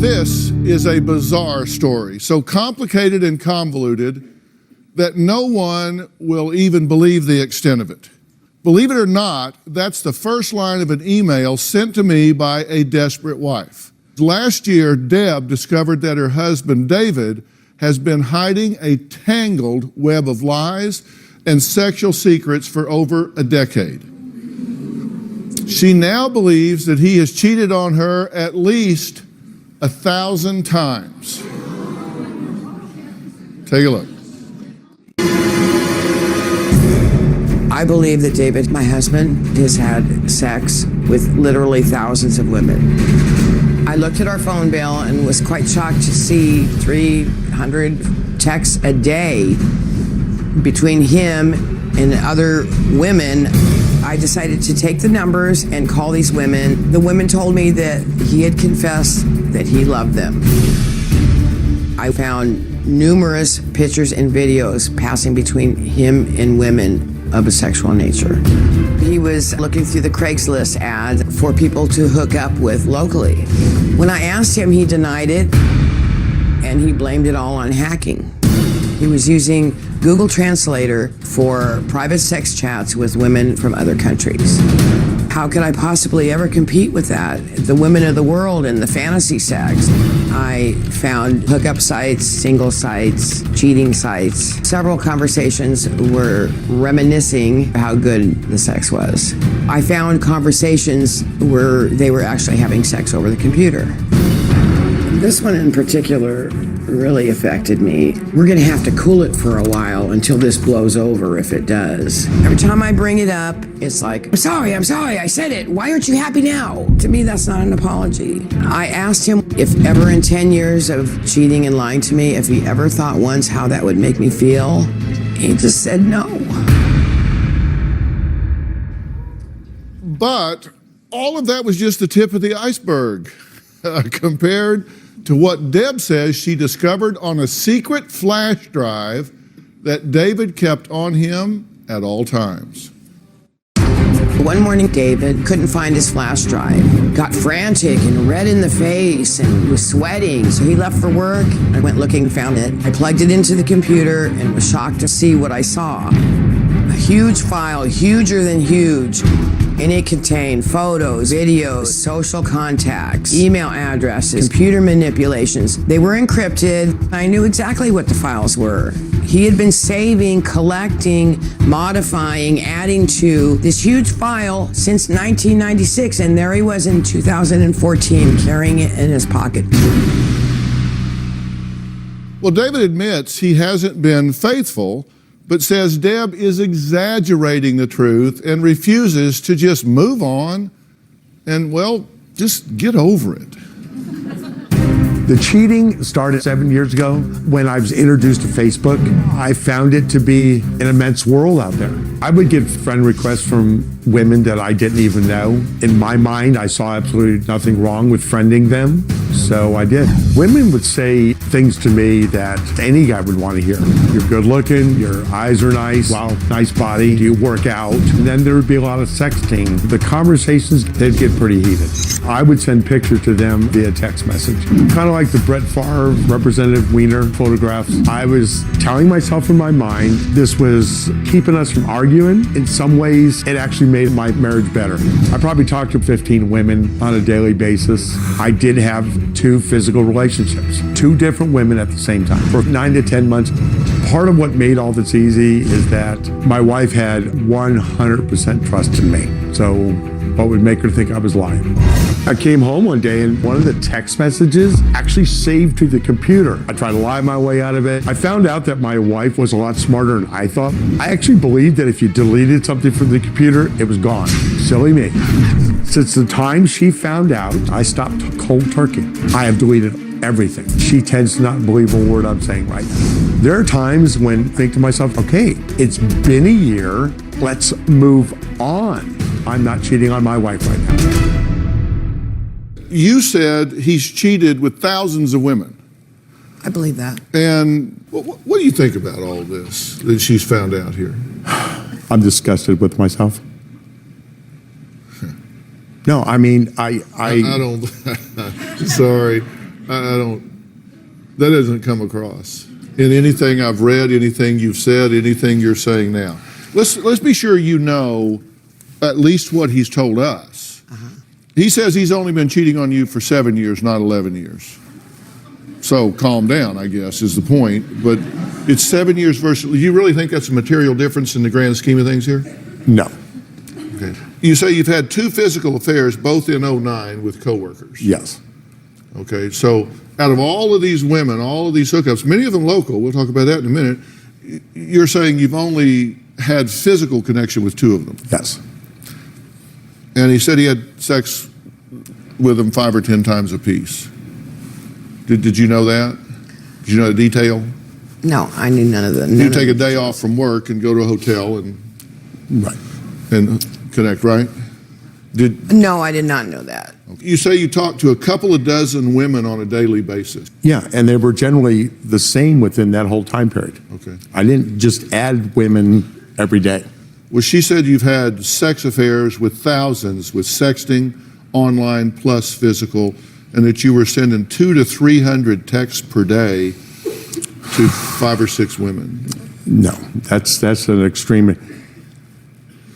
This is a bizarre story, so complicated and convoluted that no one will even believe the extent of it. Believe it or not, that's the first line of an email sent to me by a desperate wife. Last year, Deb discovered that her husband, David, has been hiding a tangled web of lies and sexual secrets for over a decade. She now believes that he has cheated on her at least 1,000 times. Take a look. I believe that David, my husband, has had sex with literally thousands of women. I looked at our phone bill and was quite shocked to see 300 texts a day between him and other women. I decided to take the numbers and call these women. The women told me that he had confessed that he loved them. I found numerous pictures and videos passing between him and women of a sexual nature. He was looking through the Craigslist ads for people to hook up with locally. When I asked him, he denied it, and he blamed it all on hacking. He was using Google Translator for private sex chats with women from other countries. How could I possibly ever compete with that? The women of the world and the fantasy sex. I found hookup sites, single sites, cheating sites. Several conversations were reminiscing how good the sex was. I found conversations where they were actually having sex over the computer. This one in particular really affected me. We're gonna have to cool it for a while until this blows over, if it does. Every time I bring it up, it's like, I'm sorry, I said it. Why aren't you happy now? To me, that's not an apology. I asked him if ever in 10 years of cheating and lying to me, if he ever thought once how that would make me feel. He just said no. But all of that was just the tip of the iceberg compared to what Deb says she discovered on a secret flash drive that David kept on him at all times. One morning, David couldn't find his flash drive, got frantic and red in the face and was sweating. So he left for work. I went looking and found it. I plugged it into the computer and was shocked to see what I saw. A huge file, huger than huge. And it contained photos, videos, social contacts, email addresses, computer manipulations. They were encrypted. I knew exactly what the files were. He had been saving, collecting, modifying, adding to this huge file since 1996, and there he was in 2014 carrying it in his pocket. Well, David admits he hasn't been faithful, but says Deb is exaggerating the truth and refuses to just move on and, well, just get over it. The cheating started 7 years ago when I was introduced to Facebook. I found it to be an immense world out there. I would get friend requests from women that I didn't even know. In my mind, I saw absolutely nothing wrong with friending them, so I did. Women would say things to me that any guy would want to hear. You're good looking, your eyes are nice, wow, nice body, do you work out? And then there would be a lot of sexting. The conversations, they'd get pretty heated. I would send pictures to them via text message. Kind of like the Brett Favre, Representative Wiener photographs. I was telling myself in my mind, this was keeping us from arguing. In some ways, it actually made my marriage better. I probably talked to 15 women on a daily basis. I did have 2 physical relationships, 2 different women at the same time for 9 to 10 months. Part of what made all this easy is that my wife had 100% trust in me. So what would make her think I was lying. I came home one day and one of the text messages actually saved to the computer. I tried to lie my way out of it. I found out that my wife was a lot smarter than I thought. I actually believed that if you deleted something from the computer, it was gone. Silly me. Since the time she found out, I stopped cold turkey. I have deleted everything. She tends to not believe a word I'm saying right now. There are times when I think to myself, okay, it's been a year, let's move on. I'm not cheating on my wife right now. You said he's cheated with thousands of women. I believe that. And what do you think about all this that she's found out here? I'm disgusted with myself. No, I mean, I don't, sorry, I don't, that doesn't come across in anything I've read, anything you've said, anything you're saying now. Let's be sure you know at least what he's told us. He says he's only been cheating on you for 7 years, not 11 years. So calm down, I guess, is the point. But it's 7 years versus, do you really think that's a material difference in the grand scheme of things here? No. Okay. You say you've had 2 physical affairs, both in 2009 with coworkers. Yes. Okay, so out of all of these women, all of these hookups, many of them local, we'll talk about that in a minute, you're saying you've only had physical connection with 2 of them. Yes. And he said he had sex with them 5 or 10 times apiece. Did you know that? Did you know the detail? No, I knew none of that. You take a day off from work and go to a hotel and connect, right? No, I did not know that. You say you talked to a couple of dozen women on a daily basis. Yeah, and they were generally the same within that whole time period. Okay. I didn't just add women every day. Well, she said you've had sex affairs with thousands, with sexting, online plus physical, and that you were sending 200 to 300 texts per day to 5 or 6 women. No, that's an extreme.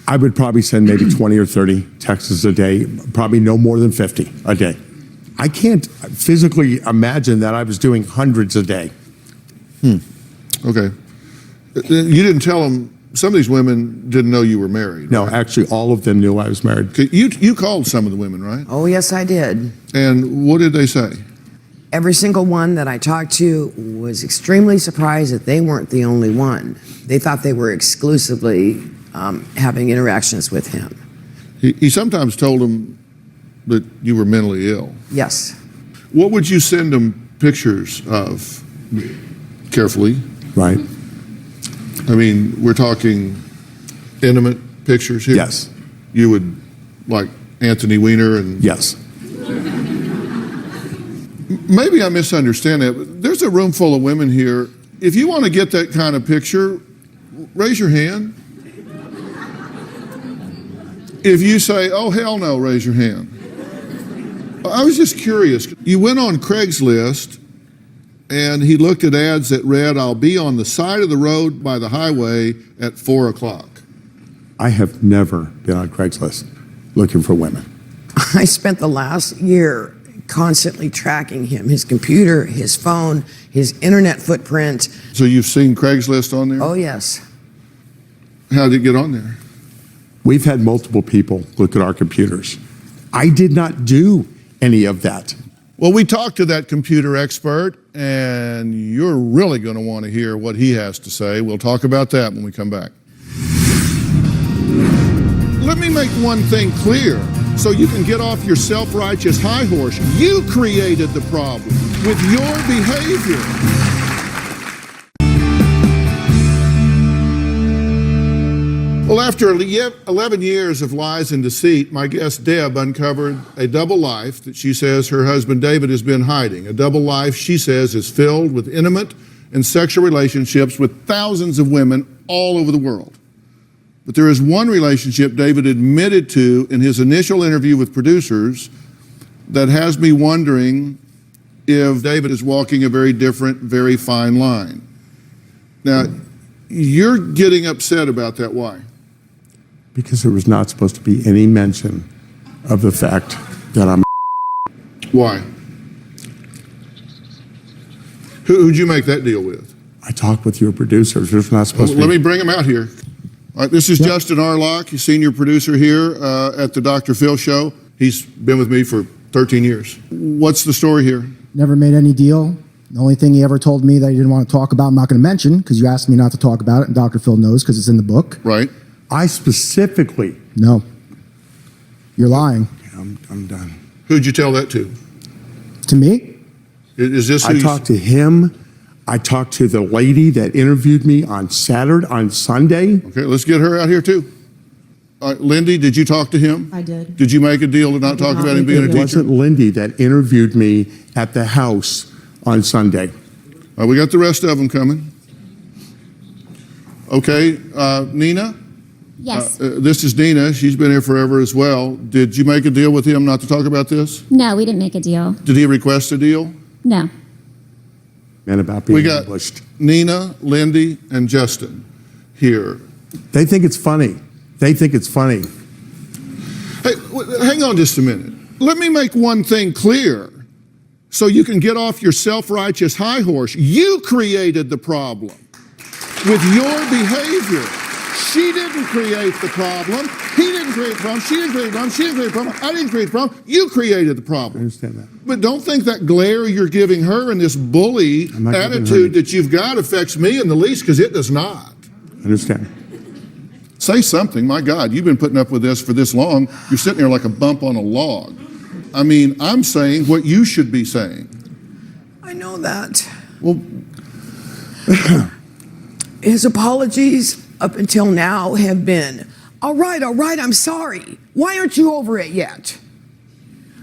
I would probably send maybe 20 or 30 texts a day, probably no more than 50 a day. I can't physically imagine that I was doing hundreds a day. Okay. You didn't tell them, some of these women didn't know you were married. No, right? actually all of them knew I was married. Okay. You called some of the women, right? Oh, yes, I did. And what did they say? Every single one that I talked to was extremely surprised that they weren't the only one. They thought they were exclusively having interactions with him. He sometimes told them that you were mentally ill. Yes. What would you send them pictures of? Carefully. Right. I mean, we're talking intimate pictures here? Yes. You would, like Anthony Weiner and... Yes. Maybe I misunderstand that. But there's a room full of women here. If you want to get that kind of picture, raise your hand. If you say, oh, hell no, raise your hand. I was just curious. You went on Craigslist and he looked at ads that read, I'll be on the side of the road by the highway at 4 o'clock. I have never been on Craigslist looking for women. I spent the last year constantly tracking him, his computer, his phone, his internet footprint. So you've seen Craigslist on there? Oh, yes. How did it get on there? We've had multiple people look at our computers. I did not do any of that. Well, we talked to that computer expert, and you're really going to want to hear what he has to say. We'll talk about that when we come back. Let me make one thing clear so you can get off your self-righteous high horse. You created the problem with your behavior. Well, after 11 years of lies and deceit, my guest Deb uncovered a double life that she says her husband David has been hiding. A double life she says is filled with intimate and sexual relationships with thousands of women all over the world. But there is one relationship David admitted to in his initial interview with producers that has me wondering if David is walking a very different, very fine line. Now, you're getting upset about that. Why? Because there was not supposed to be any mention of the fact that I'm. Why? Who'd you make that deal with? I talked with your producers. There's not supposed to be. Let me bring them out here. All right, this is Justin Arlock, he's senior producer here at the Dr. Phil Show. He's been with me for 13 years. What's the story here? Never made any deal. The only thing he ever told me that he didn't want to talk about, I'm not going to mention, because you asked me not to talk about it, and Dr. Phil knows because it's in the book. Right. I specifically. No. You're lying. I'm done. Who'd you tell that to? To me? Is this who I talked to him. I talked to the lady that interviewed me on Sunday. Okay, let's get her out here too. Lindy, did you talk to him? I did. Did you make a deal to not talk about him being a It teacher? wasn't Lindy that interviewed me at the house on Sunday. We got the rest of them coming. Okay, Nina? Yes. This is Nina. She's been here forever as well. Did you make a deal with him not to talk about this? No, we didn't make a deal. Did he request a deal? No. And about being We got ambushed. Nina, Lindy, and Justin here. They think it's funny. They think it's funny. Hey, hang on just a minute. Let me make one thing clear so you can get off your self-righteous high horse. You created the problem with your behavior. She didn't create the problem. He didn't create the problem. She didn't create the problem. She didn't create the problem. I didn't create the problem. You created the problem. I understand that. But don't think that glare you're giving her and this bully attitude that you've got affects me in the least, because it does not. I understand. Say something. My God, you've been putting up with this for this long. You're sitting there like a bump on a log. I mean, I'm saying what you should be saying. I know that. Well, his apologies up until now have been, all right, I'm sorry. Why aren't you over it yet?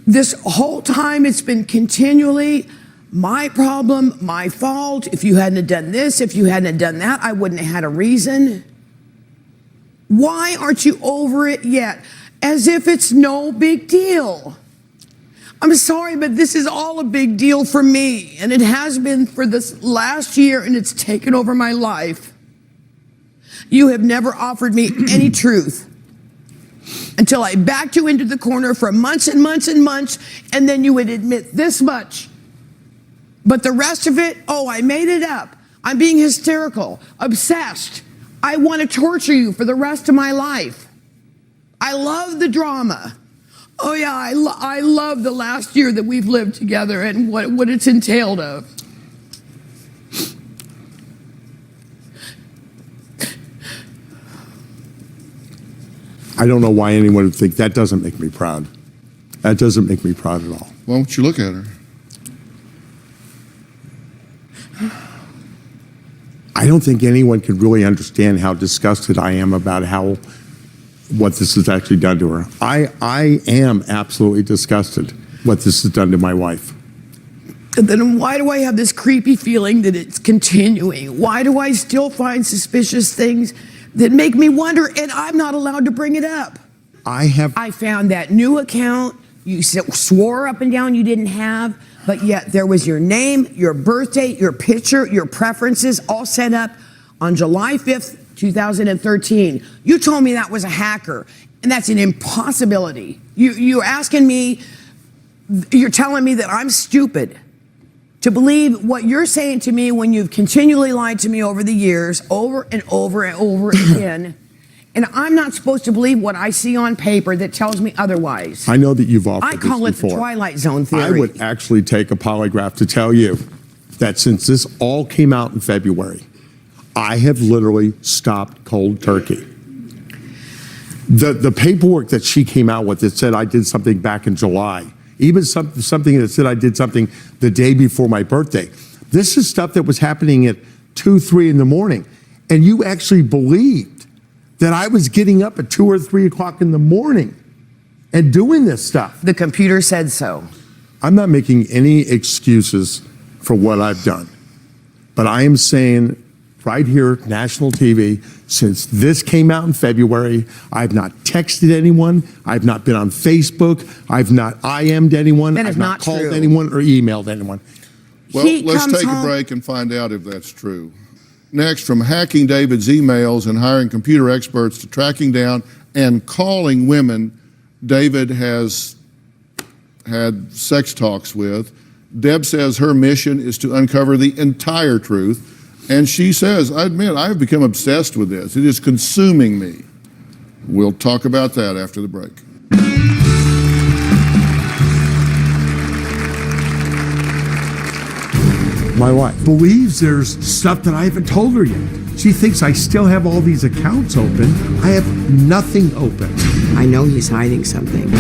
This whole time it's been continually my problem, my fault. If you hadn't have done this, if you hadn't have done that, I wouldn't have had a reason. Why aren't you over it yet? As if it's no big deal. I'm sorry, but this is all a big deal for me, and it has been for this last year, and it's taken over my life. You have never offered me any truth until I backed you into the corner for months and months and months, and then you would admit this much. But the rest of it, oh, I made it up. I'm being hysterical, obsessed. I want to torture you for the rest of my life. I love the drama. Oh yeah, I love the last year that we've lived together and what it's entailed of. I don't know why anyone would think that. Doesn't make me proud. That doesn't make me proud at all. why don't you look at her? I don't think anyone could really understand how disgusted I am about what this has actually done to her. I am absolutely disgusted what this has done to my wife. Then why do I have this creepy feeling that it's continuing? Why do I still find suspicious things that make me wonder, and I'm not allowed to bring it up? I found that new account you swore up and down you didn't have, but yet there was your name, your birth date, your picture, your preferences all set up on July 5th, 2013. You told me that was a hacker, and that's an impossibility. You're asking me, you're telling me that I'm stupid to believe what you're saying to me when you've continually lied to me over the years, over and over and over again. And I'm not supposed to believe what I see on paper that tells me otherwise. I know that you've offered I call this it the before. Twilight Zone theory. I would actually take a polygraph to tell you that since this all came out in February, I have literally stopped cold turkey. The paperwork that she came out with that said I did something back in July, even something that said I did something the day before my birthday. This is stuff that was happening at 2, 3 in the morning. And you actually believed that I was getting up at 2 or 3 o'clock in the morning and doing this stuff. The computer said so. I'm not making any excuses for what I've done. But I am saying right here, national TV, since this came out in February, I've not texted anyone, I've not been on Facebook, I've not IM'd anyone, That is I've not not called true. anyone or emailed anyone. Well, let's take a break and find out if that's true. Next, from hacking David's emails and hiring computer experts to tracking down and calling women David has had sex talks with, Deb says her mission is to uncover the entire truth. And she says, I admit, I have become obsessed with this. It is consuming me. We'll talk about that after the break. My wife believes there's stuff that I haven't told her yet. She thinks I still have all these accounts open. I have nothing open. I know he's hiding something.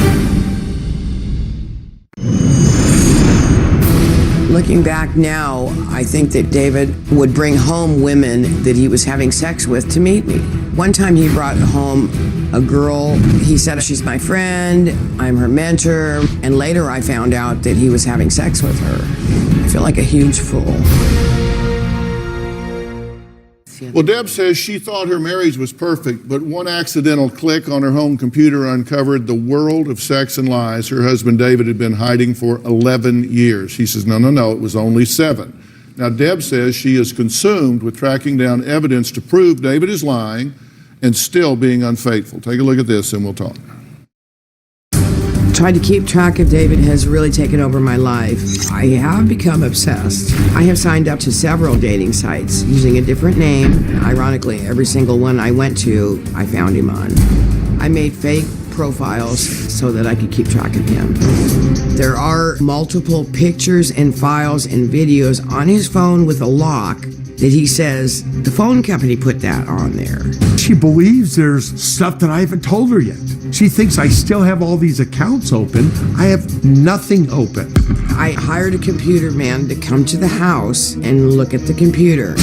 Looking back now, I think that David would bring home women that he was having sex with to meet me. One time he brought home a girl. He said, she's my friend, I'm her mentor, and later I found out that he was having sex with her. I feel like a huge fool. Well, Deb says she thought her marriage was perfect, but one accidental click on her home computer uncovered the world of sex and lies her husband David had been hiding for 11 years. She says, no, it was only 7. Now, Deb says she is consumed with tracking down evidence to prove David is lying and still being unfaithful. Take a look at this and we'll talk. Trying to keep track of David has really taken over my life. I have become obsessed. I have signed up to several dating sites using a different name. Ironically, every single one I went to, I found him on. I made fake profiles so that I could keep track of him. There are multiple pictures and files and videos on his phone with a lock that he says the phone company put that on there. She believes there's stuff that I haven't told her yet. She thinks I still have all these accounts open. I have nothing open. I hired a computer man to come to the house and look at the computer.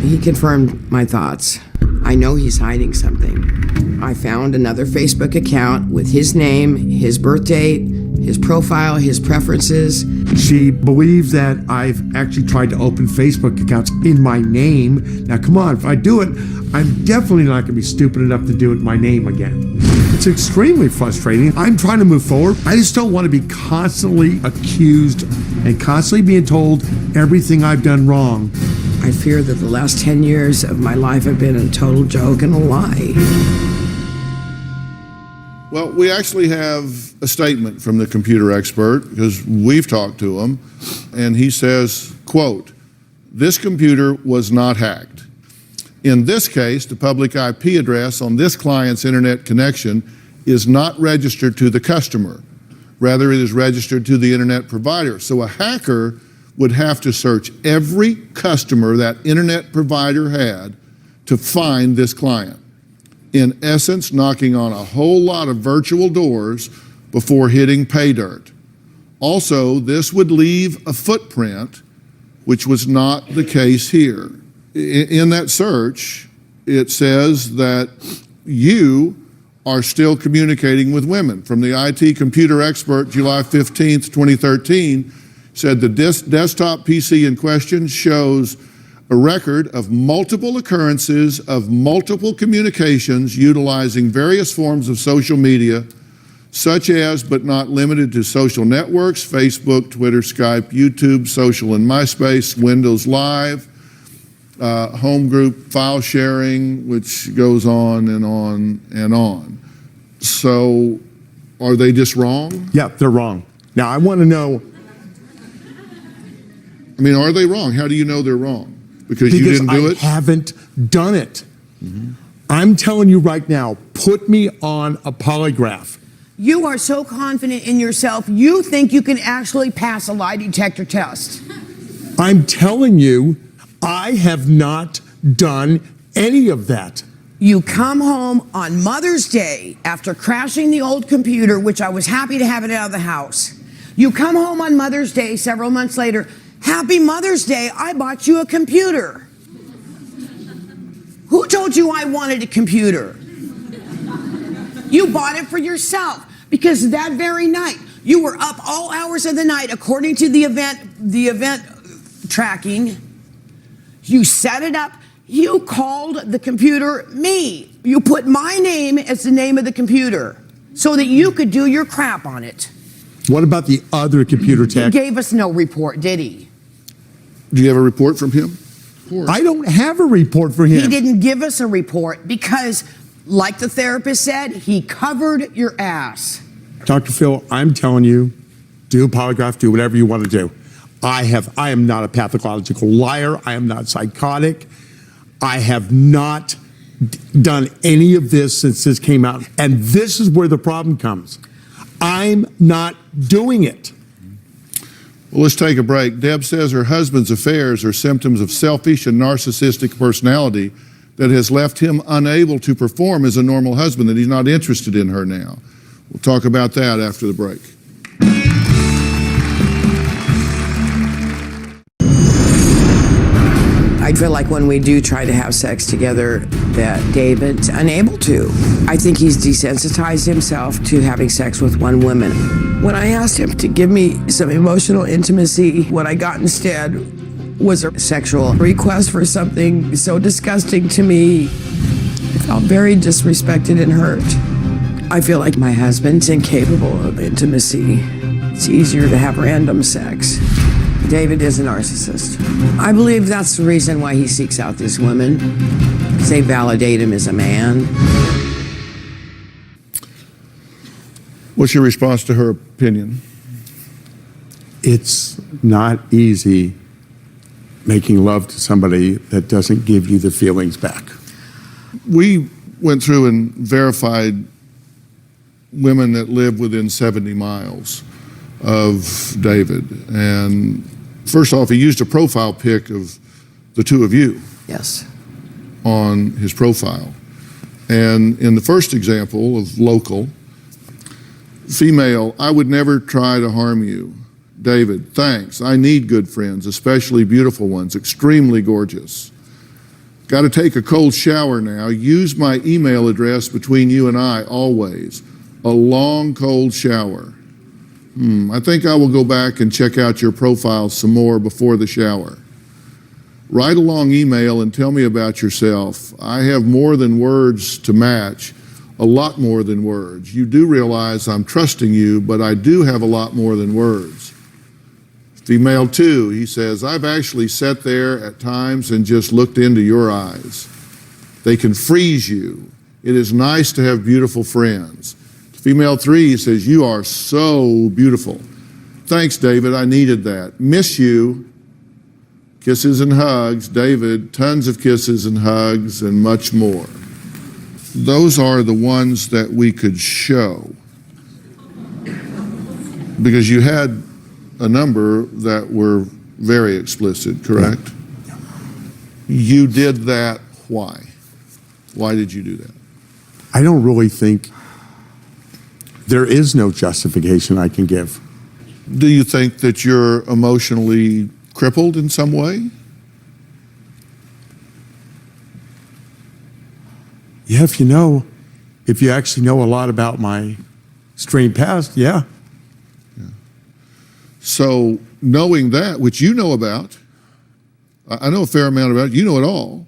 He confirmed my thoughts. I know he's hiding something. I found another Facebook account with his name, his birth date, his profile, his preferences. She believes that I've actually tried to open Facebook accounts in my name. Now, come on, if I do it, I'm definitely not going to be stupid enough to do it in my name again. It's extremely frustrating. I'm trying to move forward. I just don't want to be constantly accused and constantly being told everything I've done wrong. I fear that the last 10 years of my life have been a total joke and a lie. Well, we actually have a statement from the computer expert because we've talked to him, and he says, quote, "This computer was not hacked. In this case, the public IP address on this client's internet connection is not registered to the customer. Rather, it is registered to the internet provider. So a hacker would have to search every customer that internet provider had to find this client. In essence, knocking on a whole lot of virtual doors before hitting pay dirt. Also, this would leave a footprint, which was not the case here. In that search, it says that you are still communicating with women. From the IT computer expert, July 15th, 2013, said the desktop PC in question shows a record of multiple occurrences of multiple communications utilizing various forms of social media, such as, but not limited to, social networks, Facebook, Twitter, Skype, YouTube, social and MySpace, Windows Live, home group file sharing, which goes on and on and on. So, are they just wrong? Yeah, they're wrong. Now, I want to know. I mean, are they wrong? How do you know they're wrong? Because you didn't do it? I haven't done it. Mm-hmm. I'm telling you right now, put me on a polygraph. You are so confident in yourself, you think you can actually pass a lie detector test. I'm telling you, I have not done any of that. You come home on Mother's Day after crashing the old computer, which I was happy to have it out of the house. You come home on Mother's Day several months later. Happy Mother's Day, I bought you a computer. Who told you I wanted a computer? You bought it for yourself because that very night you were up all hours of the night according to the event tracking. You set it up. You called the computer me. You put my name as the name of the computer so that you could do your crap on it. What about the other computer tech? He gave us no report, did he? Do you have a report from him? I don't have a report for him. He didn't give us a report because, like the therapist said, he covered your ass. Dr. Phil, I'm telling you, do a polygraph, do whatever you want to do. I am not a pathological liar. I am not psychotic. I have not done any of this since this came out. And this is where the problem comes. I'm not doing it. Well, let's take a break. Deb says her husband's affairs are symptoms of selfish and narcissistic personality that has left him unable to perform as a normal husband, that he's not interested in her now. We'll talk about that after the break. I feel like when we do try to have sex together that David's unable to. I think he's desensitized himself to having sex with one woman. When I asked him to give me some emotional intimacy, what I got instead was a sexual request for something so disgusting to me. I felt very disrespected and hurt. I feel like my husband's incapable of intimacy. It's easier to have random sex. David is a narcissist. I believe that's the reason why he seeks out these women, because they validate him as a man. What's your response to her opinion? It's not easy making love to somebody that doesn't give you the feelings back. We went through and verified women that live within 70 miles of David. And first off, he used a profile pic of the two of you. Yes. On his profile. And in the first example of local, female, I would never try to harm you. David, thanks. I need good friends, especially beautiful ones, extremely gorgeous. Got to take a cold shower now. Use my email address between you and I always. A long cold shower. I think I will go back and check out your profile some more before the shower. Write a long email and tell me about yourself. I have more than words to match, a lot more than words. You do realize I'm trusting you, but I do have a lot more than words. Female 2, he says, I've actually sat there at times and just looked into your eyes. They can freeze you. It is nice to have beautiful friends. Female 3, he says, you are so beautiful. Thanks, David, I needed that. Miss you. Kisses and hugs. David, tons of kisses and hugs and much more. Those are the ones that we could show. Because you had a number that were very explicit, correct? Yeah. You did that, why? Why did you do that? I don't really think there is no justification I can give. Do you think that you're emotionally crippled in some way? Yeah, if you actually know a lot about my strained past, yeah. So knowing that, which you know about, I know a fair amount about it, you know it all.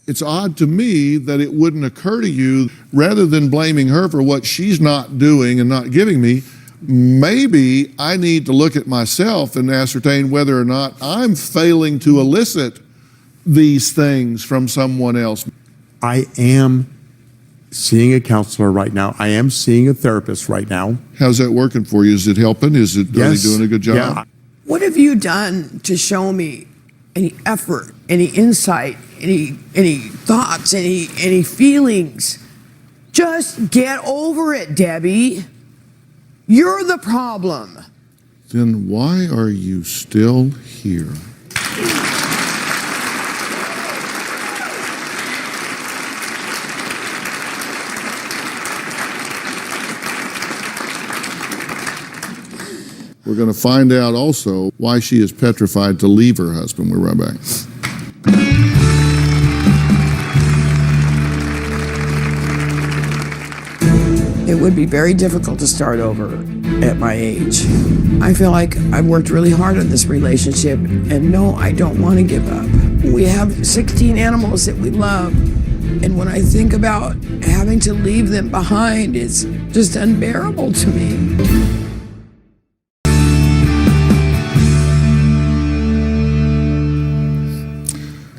It's odd to me that it wouldn't occur to you, rather than blaming her for what she's not doing and not giving me, maybe I need to look at myself and ascertain whether or not I'm failing to elicit these things from someone else. I am seeing a counselor right now. I am seeing a therapist right now. How's that working for you? Is it helping? Is it really doing a good job? Yeah. What have you done to show me any effort, any insight, any thoughts, any feelings? Just get over it, Debbie. You're the problem. Then why are you still here? We're going to find out also why she is petrified to leave her husband. We're right back. It would be very difficult to start over at my age. I feel like I've worked really hard on this relationship, and no, I don't want to give up. We have 16 animals that we love, and when I think about having to leave them behind, it's just unbearable to me.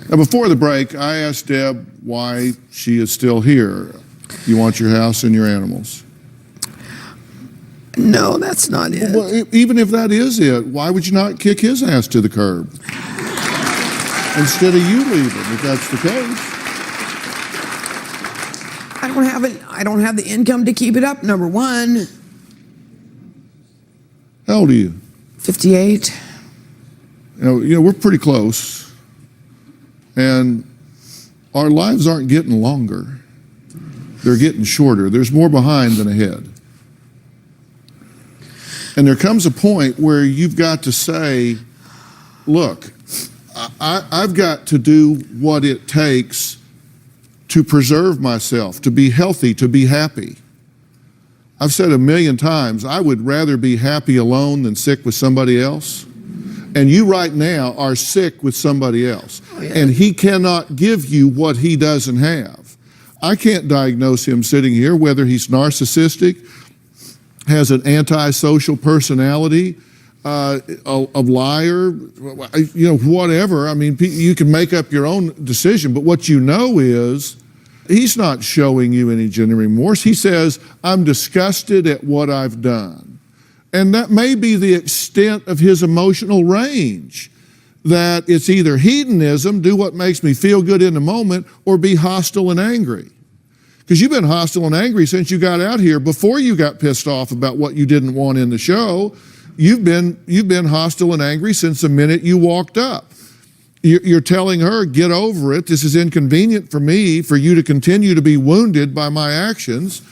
Now, before the break, I asked Deb why she is still here. You want your house and your animals. No, that's not it. Well, even if that is it, why would you not kick his ass to the curb instead of you leaving, if that's the case? I don't have the income to keep it up, number one. How old are you? 58. You know, we're pretty close. And our lives aren't getting longer. They're getting shorter. There's more behind than ahead. And there comes a point where you've got to say, look, I've got to do what it takes to preserve myself, to be healthy, to be happy. I've said a million times, I would rather be happy alone than sick with somebody else. And you right now are sick with somebody else. Oh, yeah. And he cannot give you what he doesn't have. I can't diagnose him sitting here, whether he's narcissistic, has an antisocial personality, a liar, you know, whatever. I mean, you can make up your own decision, but what you know is he's not showing you any genuine remorse. He says, I'm disgusted at what I've done. And that may be the extent of his emotional range, that it's either hedonism, do what makes me feel good in the moment, or be hostile and angry. Because you've been hostile and angry since you got out here. Before you got pissed off about what you didn't want in the show, you've been hostile and angry since the minute you walked up. You're telling her, get over it. This is inconvenient for me, for you to continue to be wounded by my actions.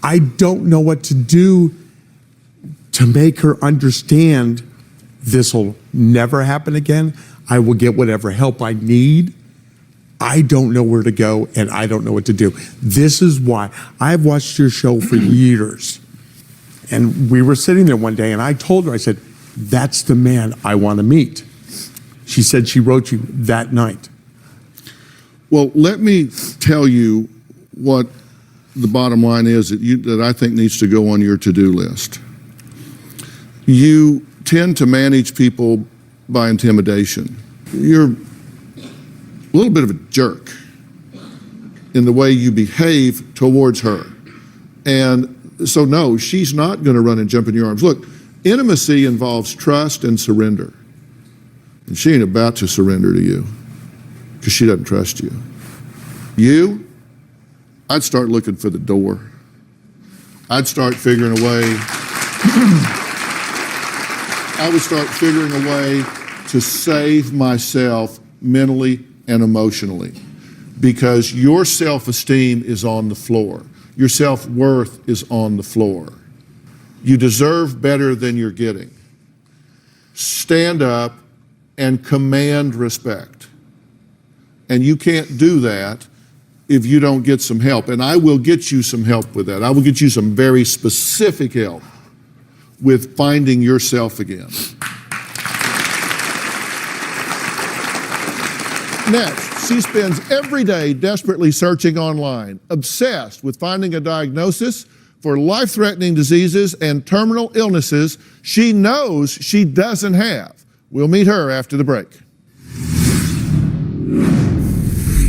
I don't know what to do to make her understand this will never happen again. I will get whatever help I need. I don't know where to go, and I don't know what to do. This is why I've watched your show for years. And we were sitting there one day, and I told her, I said, that's the man I want to meet. She said she wrote you that night. Well, let me tell you what the bottom line is that I think needs to go on your to-do list. You tend to manage people by intimidation. You're a little bit of a jerk in the way you behave towards her. And so no, she's not going to run and jump in your arms. Look, intimacy involves trust and surrender. And she ain't about to surrender to you because she doesn't trust you. I'd start looking for the door. I'd start figuring a way. I would start figuring a way to save myself mentally and emotionally, because your self-esteem is on the floor. Your self-worth is on the floor. You deserve better than you're getting. Stand up and command respect. And you can't do that if you don't get some help. And I will get you some help with that. I will get you some very specific help with finding yourself again. Next, she spends every day desperately searching online, obsessed with finding a diagnosis for life-threatening diseases and terminal illnesses she knows she doesn't have. We'll meet her after the break.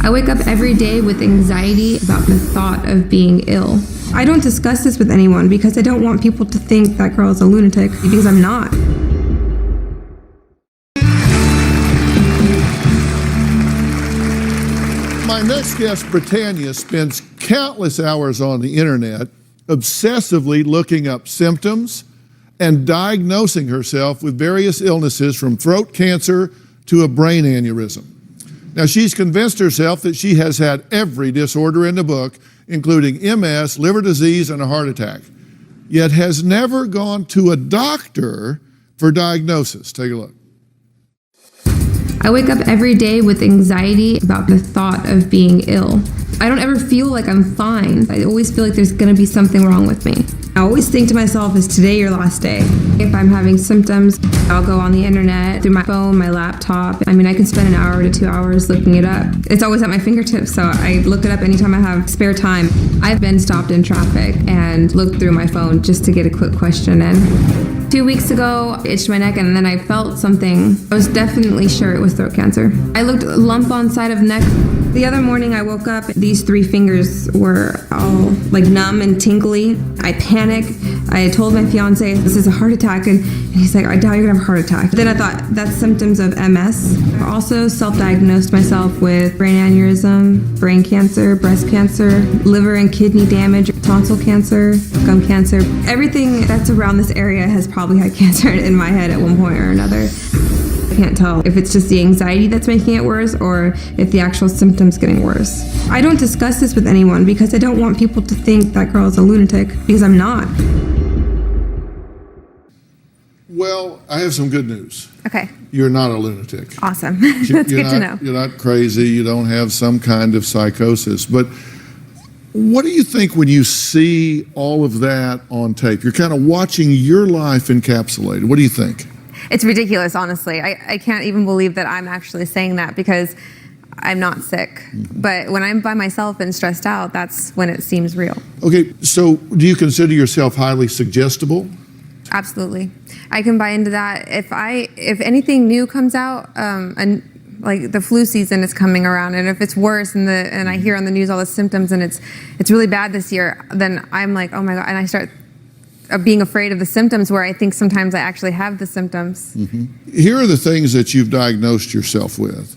I wake up every day with anxiety about the thought of being ill. I don't discuss this with anyone because I don't want people to think that girl is a lunatic, because I'm not. My next guest, Britannia, spends countless hours on the internet obsessively looking up symptoms and diagnosing herself with various illnesses from throat cancer to a brain aneurysm. Now, she's convinced herself that she has had every disorder in the book, including MS, liver disease, and a heart attack, yet has never gone to a doctor for diagnosis. Take a look. I wake up every day with anxiety about the thought of being ill. I don't ever feel like I'm fine. I always feel like there's gonna be something wrong with me. I always think to myself, is today your last day? If I'm having symptoms, I'll go on the internet, through my phone, my laptop. I mean, I can spend an hour to 2 hours looking it up. It's always at my fingertips, so I look it up anytime I have spare time. I've been stopped in traffic and looked through my phone just to get a quick question in. 2 weeks ago, I itched my neck and then I felt something. I was definitely sure it was throat cancer. I looked a lump on side of neck. The other morning I woke up, these 3 fingers were all like numb and tingly. I panicked. I told my fiance, this is a heart attack, and he's like, I doubt you're gonna have a heart attack. Then I thought, that's symptoms of MS. I also self-diagnosed myself with brain aneurysm, brain cancer, breast cancer, liver and kidney damage, tonsil cancer, gum cancer. Everything that's around this area has probably had cancer in my head at one point or another. I can't tell if it's just the anxiety that's making it worse or if the actual symptoms getting worse. I don't discuss this with anyone because I don't want people to think that girl is a lunatic, because I'm not. Well, I have some good news. Okay. You're not a lunatic. Awesome. That's good to know. You're not crazy. You don't have some kind of psychosis. But what do you think when you see all of that on tape? You're kind of watching your life encapsulated. What do you think? It's ridiculous, honestly. I can't even believe that I'm actually saying that because I'm not sick. But when I'm by myself and stressed out, that's when it seems real. Okay, so do you consider yourself highly suggestible? Absolutely. I can buy into that. If anything new comes out, and like the flu season is coming around, and if it's worse and I hear on the news all the symptoms and it's really bad this year, then I'm like, oh my God, and I start being afraid of the symptoms where I think sometimes I actually have the symptoms. Here are the things that you've diagnosed yourself with.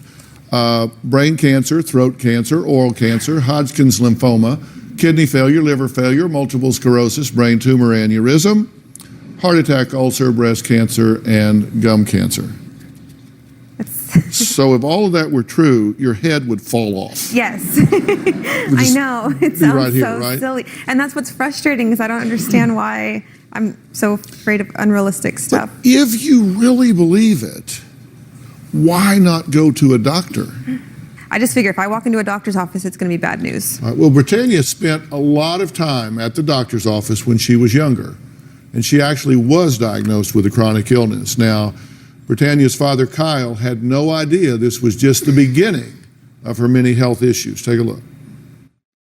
Brain cancer, throat cancer, oral cancer, Hodgkin's lymphoma, kidney failure, liver failure, multiple sclerosis, brain tumor aneurysm, heart attack, ulcer, breast cancer, and gum cancer. So if all of that were true, your head would fall off. Yes. I know. It sounds right here, so right? silly. And that's what's frustrating is I don't understand why I'm so afraid of unrealistic stuff. But if you really believe it, why not go to a doctor? I just figure if I walk into a doctor's office, it's going to be bad news. All right, well, Britannia spent a lot of time at the doctor's office when she was younger, and she actually was diagnosed with a chronic illness. Now, Britannia's father, Kyle, had no idea this was just the beginning of her many health issues. Take a look.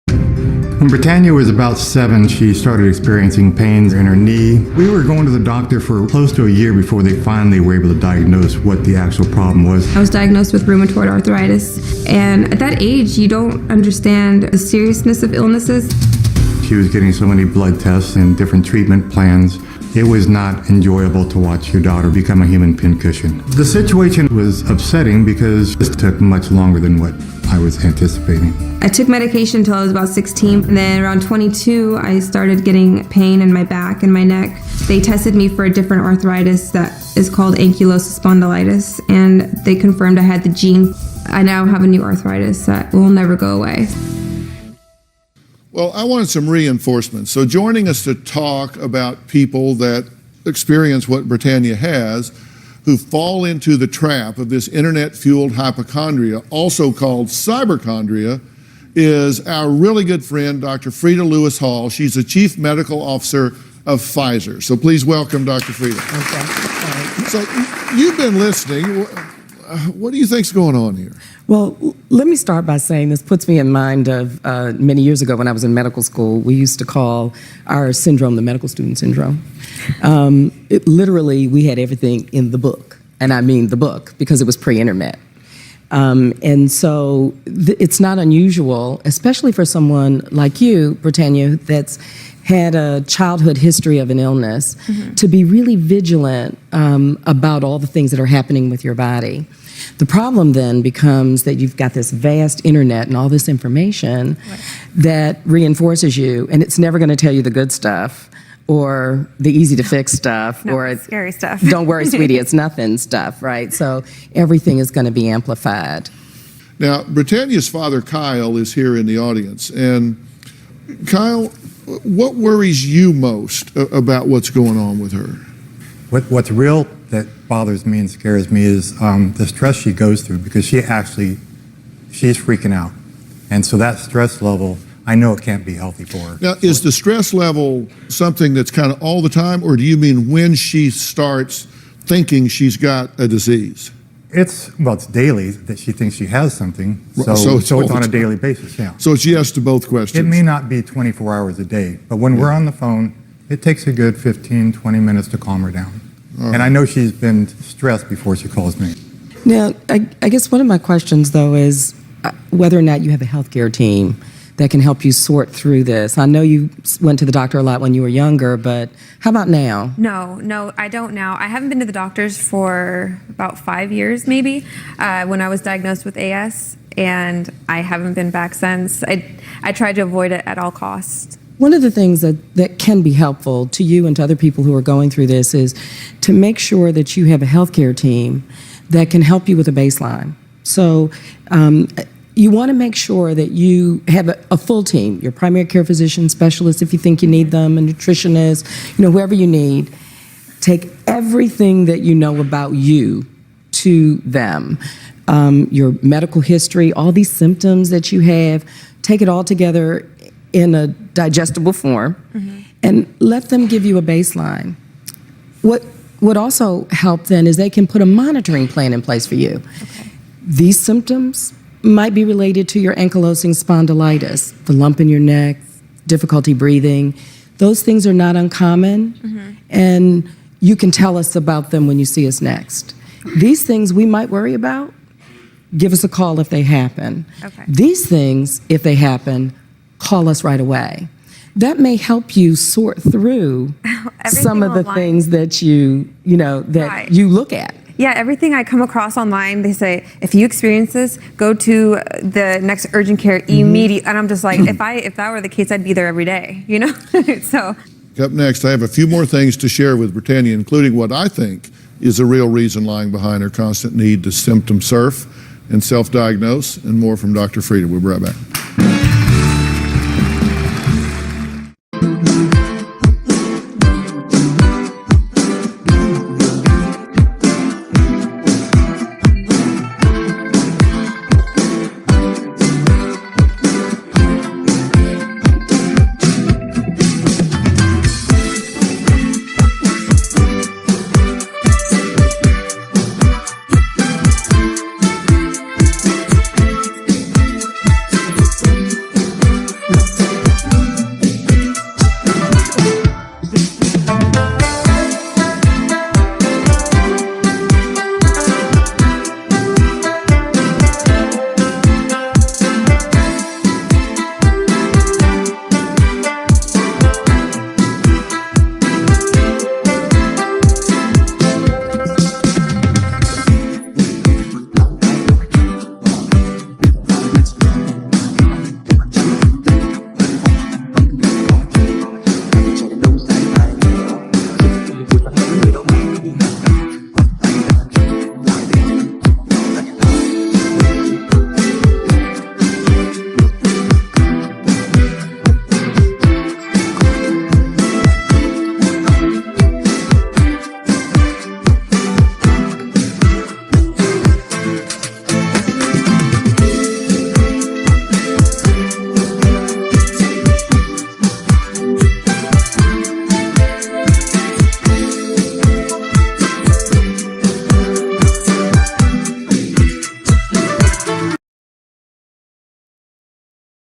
When Britannia was about 7, she started experiencing pains in her knee. We were going to the doctor for close to a year before they finally were able to diagnose what the actual problem was. I was diagnosed with rheumatoid arthritis, and at that age, you don't understand the seriousness of illnesses. She was getting so many blood tests and different treatment plans. It was not enjoyable to watch your daughter become a human pincushion. The situation was upsetting because this took much longer than what I was anticipating. I took medication until I was about 16, and then around 22, I started getting pain in my back and my neck. They tested me for a different arthritis that is called ankylosing spondylitis, and they confirmed I had the gene. I now have a new arthritis that will never go away. Well, I wanted some reinforcement. So joining us to talk about people that experience what Britannia has, who fall into the trap of this internet-fueled hypochondria, also called cyberchondria, is our really good friend, Dr. Frida Lewis Hall. She's the Chief Medical Officer of Pfizer. So please welcome Dr. Frida. Okay. So you've been listening. What do you think's going on here? Well, let me start by saying this puts me in mind of many years ago when I was in medical school. We used to call our syndrome the medical student syndrome. Literally, we had everything in the book, and I mean the book, because it was pre-internet. And so it's not unusual, especially for someone like you, Britannia, that's had a childhood history of an illness, to be really vigilant about all the things that are happening with your body. The problem then becomes that you've got this vast internet and all this information that reinforces you, and it's never going to tell you the good stuff or the easy to fix stuff or scary stuff. Don't worry, sweetie, it's nothing stuff, right? So everything is going to be amplified. Now, Britannia's father, Kyle, is here in the audience. And Kyle, what worries you most about what's going on with her? What's real that bothers me and scares me is the stress she goes through, because she's freaking out. And so that stress level, I know it can't be healthy for her. Now, is the stress level something that's kind of all the time, or do you mean when she starts thinking she's got a disease? It's daily that she thinks she has something, so it's on a daily basis, yeah. So it's yes to both questions. It may not be 24 hours a day, but when we're on the phone, It takes a good 15, 20 minutes to calm her down. And I know she's been stressed before she calls me. Now, I guess one of my questions, though, is whether or not you have a healthcare team that can help you sort through this. I know you went to the doctor a lot when you were younger, but how about now? No, I don't now. I haven't been to the doctors for about 5 years, maybe, when I was diagnosed with AS, and I haven't been back since. I tried to avoid it at all costs. One of the things that can be helpful to you and to other people who are going through this is to make sure that you have a healthcare team that can help you with a baseline. So you want to make sure that you have a full team, your primary care physician, specialist if you think you need them, a nutritionist, whoever you need. Take everything that you know about you to them. Your medical history, all these symptoms that you have, take it all together in a digestible form and let them give you a baseline. What would also help then is they can put a monitoring plan in place for you. Okay. These symptoms might be related to your ankylosing spondylitis, the lump in your neck, difficulty breathing. Those things are not uncommon, and you can tell us about them when you see us next. These things we might worry about, give us a call if they happen. Okay. These things, if they happen, call us right away. That may help you sort through some of the online. Things that you look at. Yeah, everything I come across online, they say, if you experience this, go to the next urgent care immediately. And I'm just like, if that were the case, I'd be there every day, So. Up next, I have a few more things to share with Britannia, including what I think is a real reason lying behind her constant need to symptom surf and self-diagnose, and more from Dr. Frieda. We'll be right back.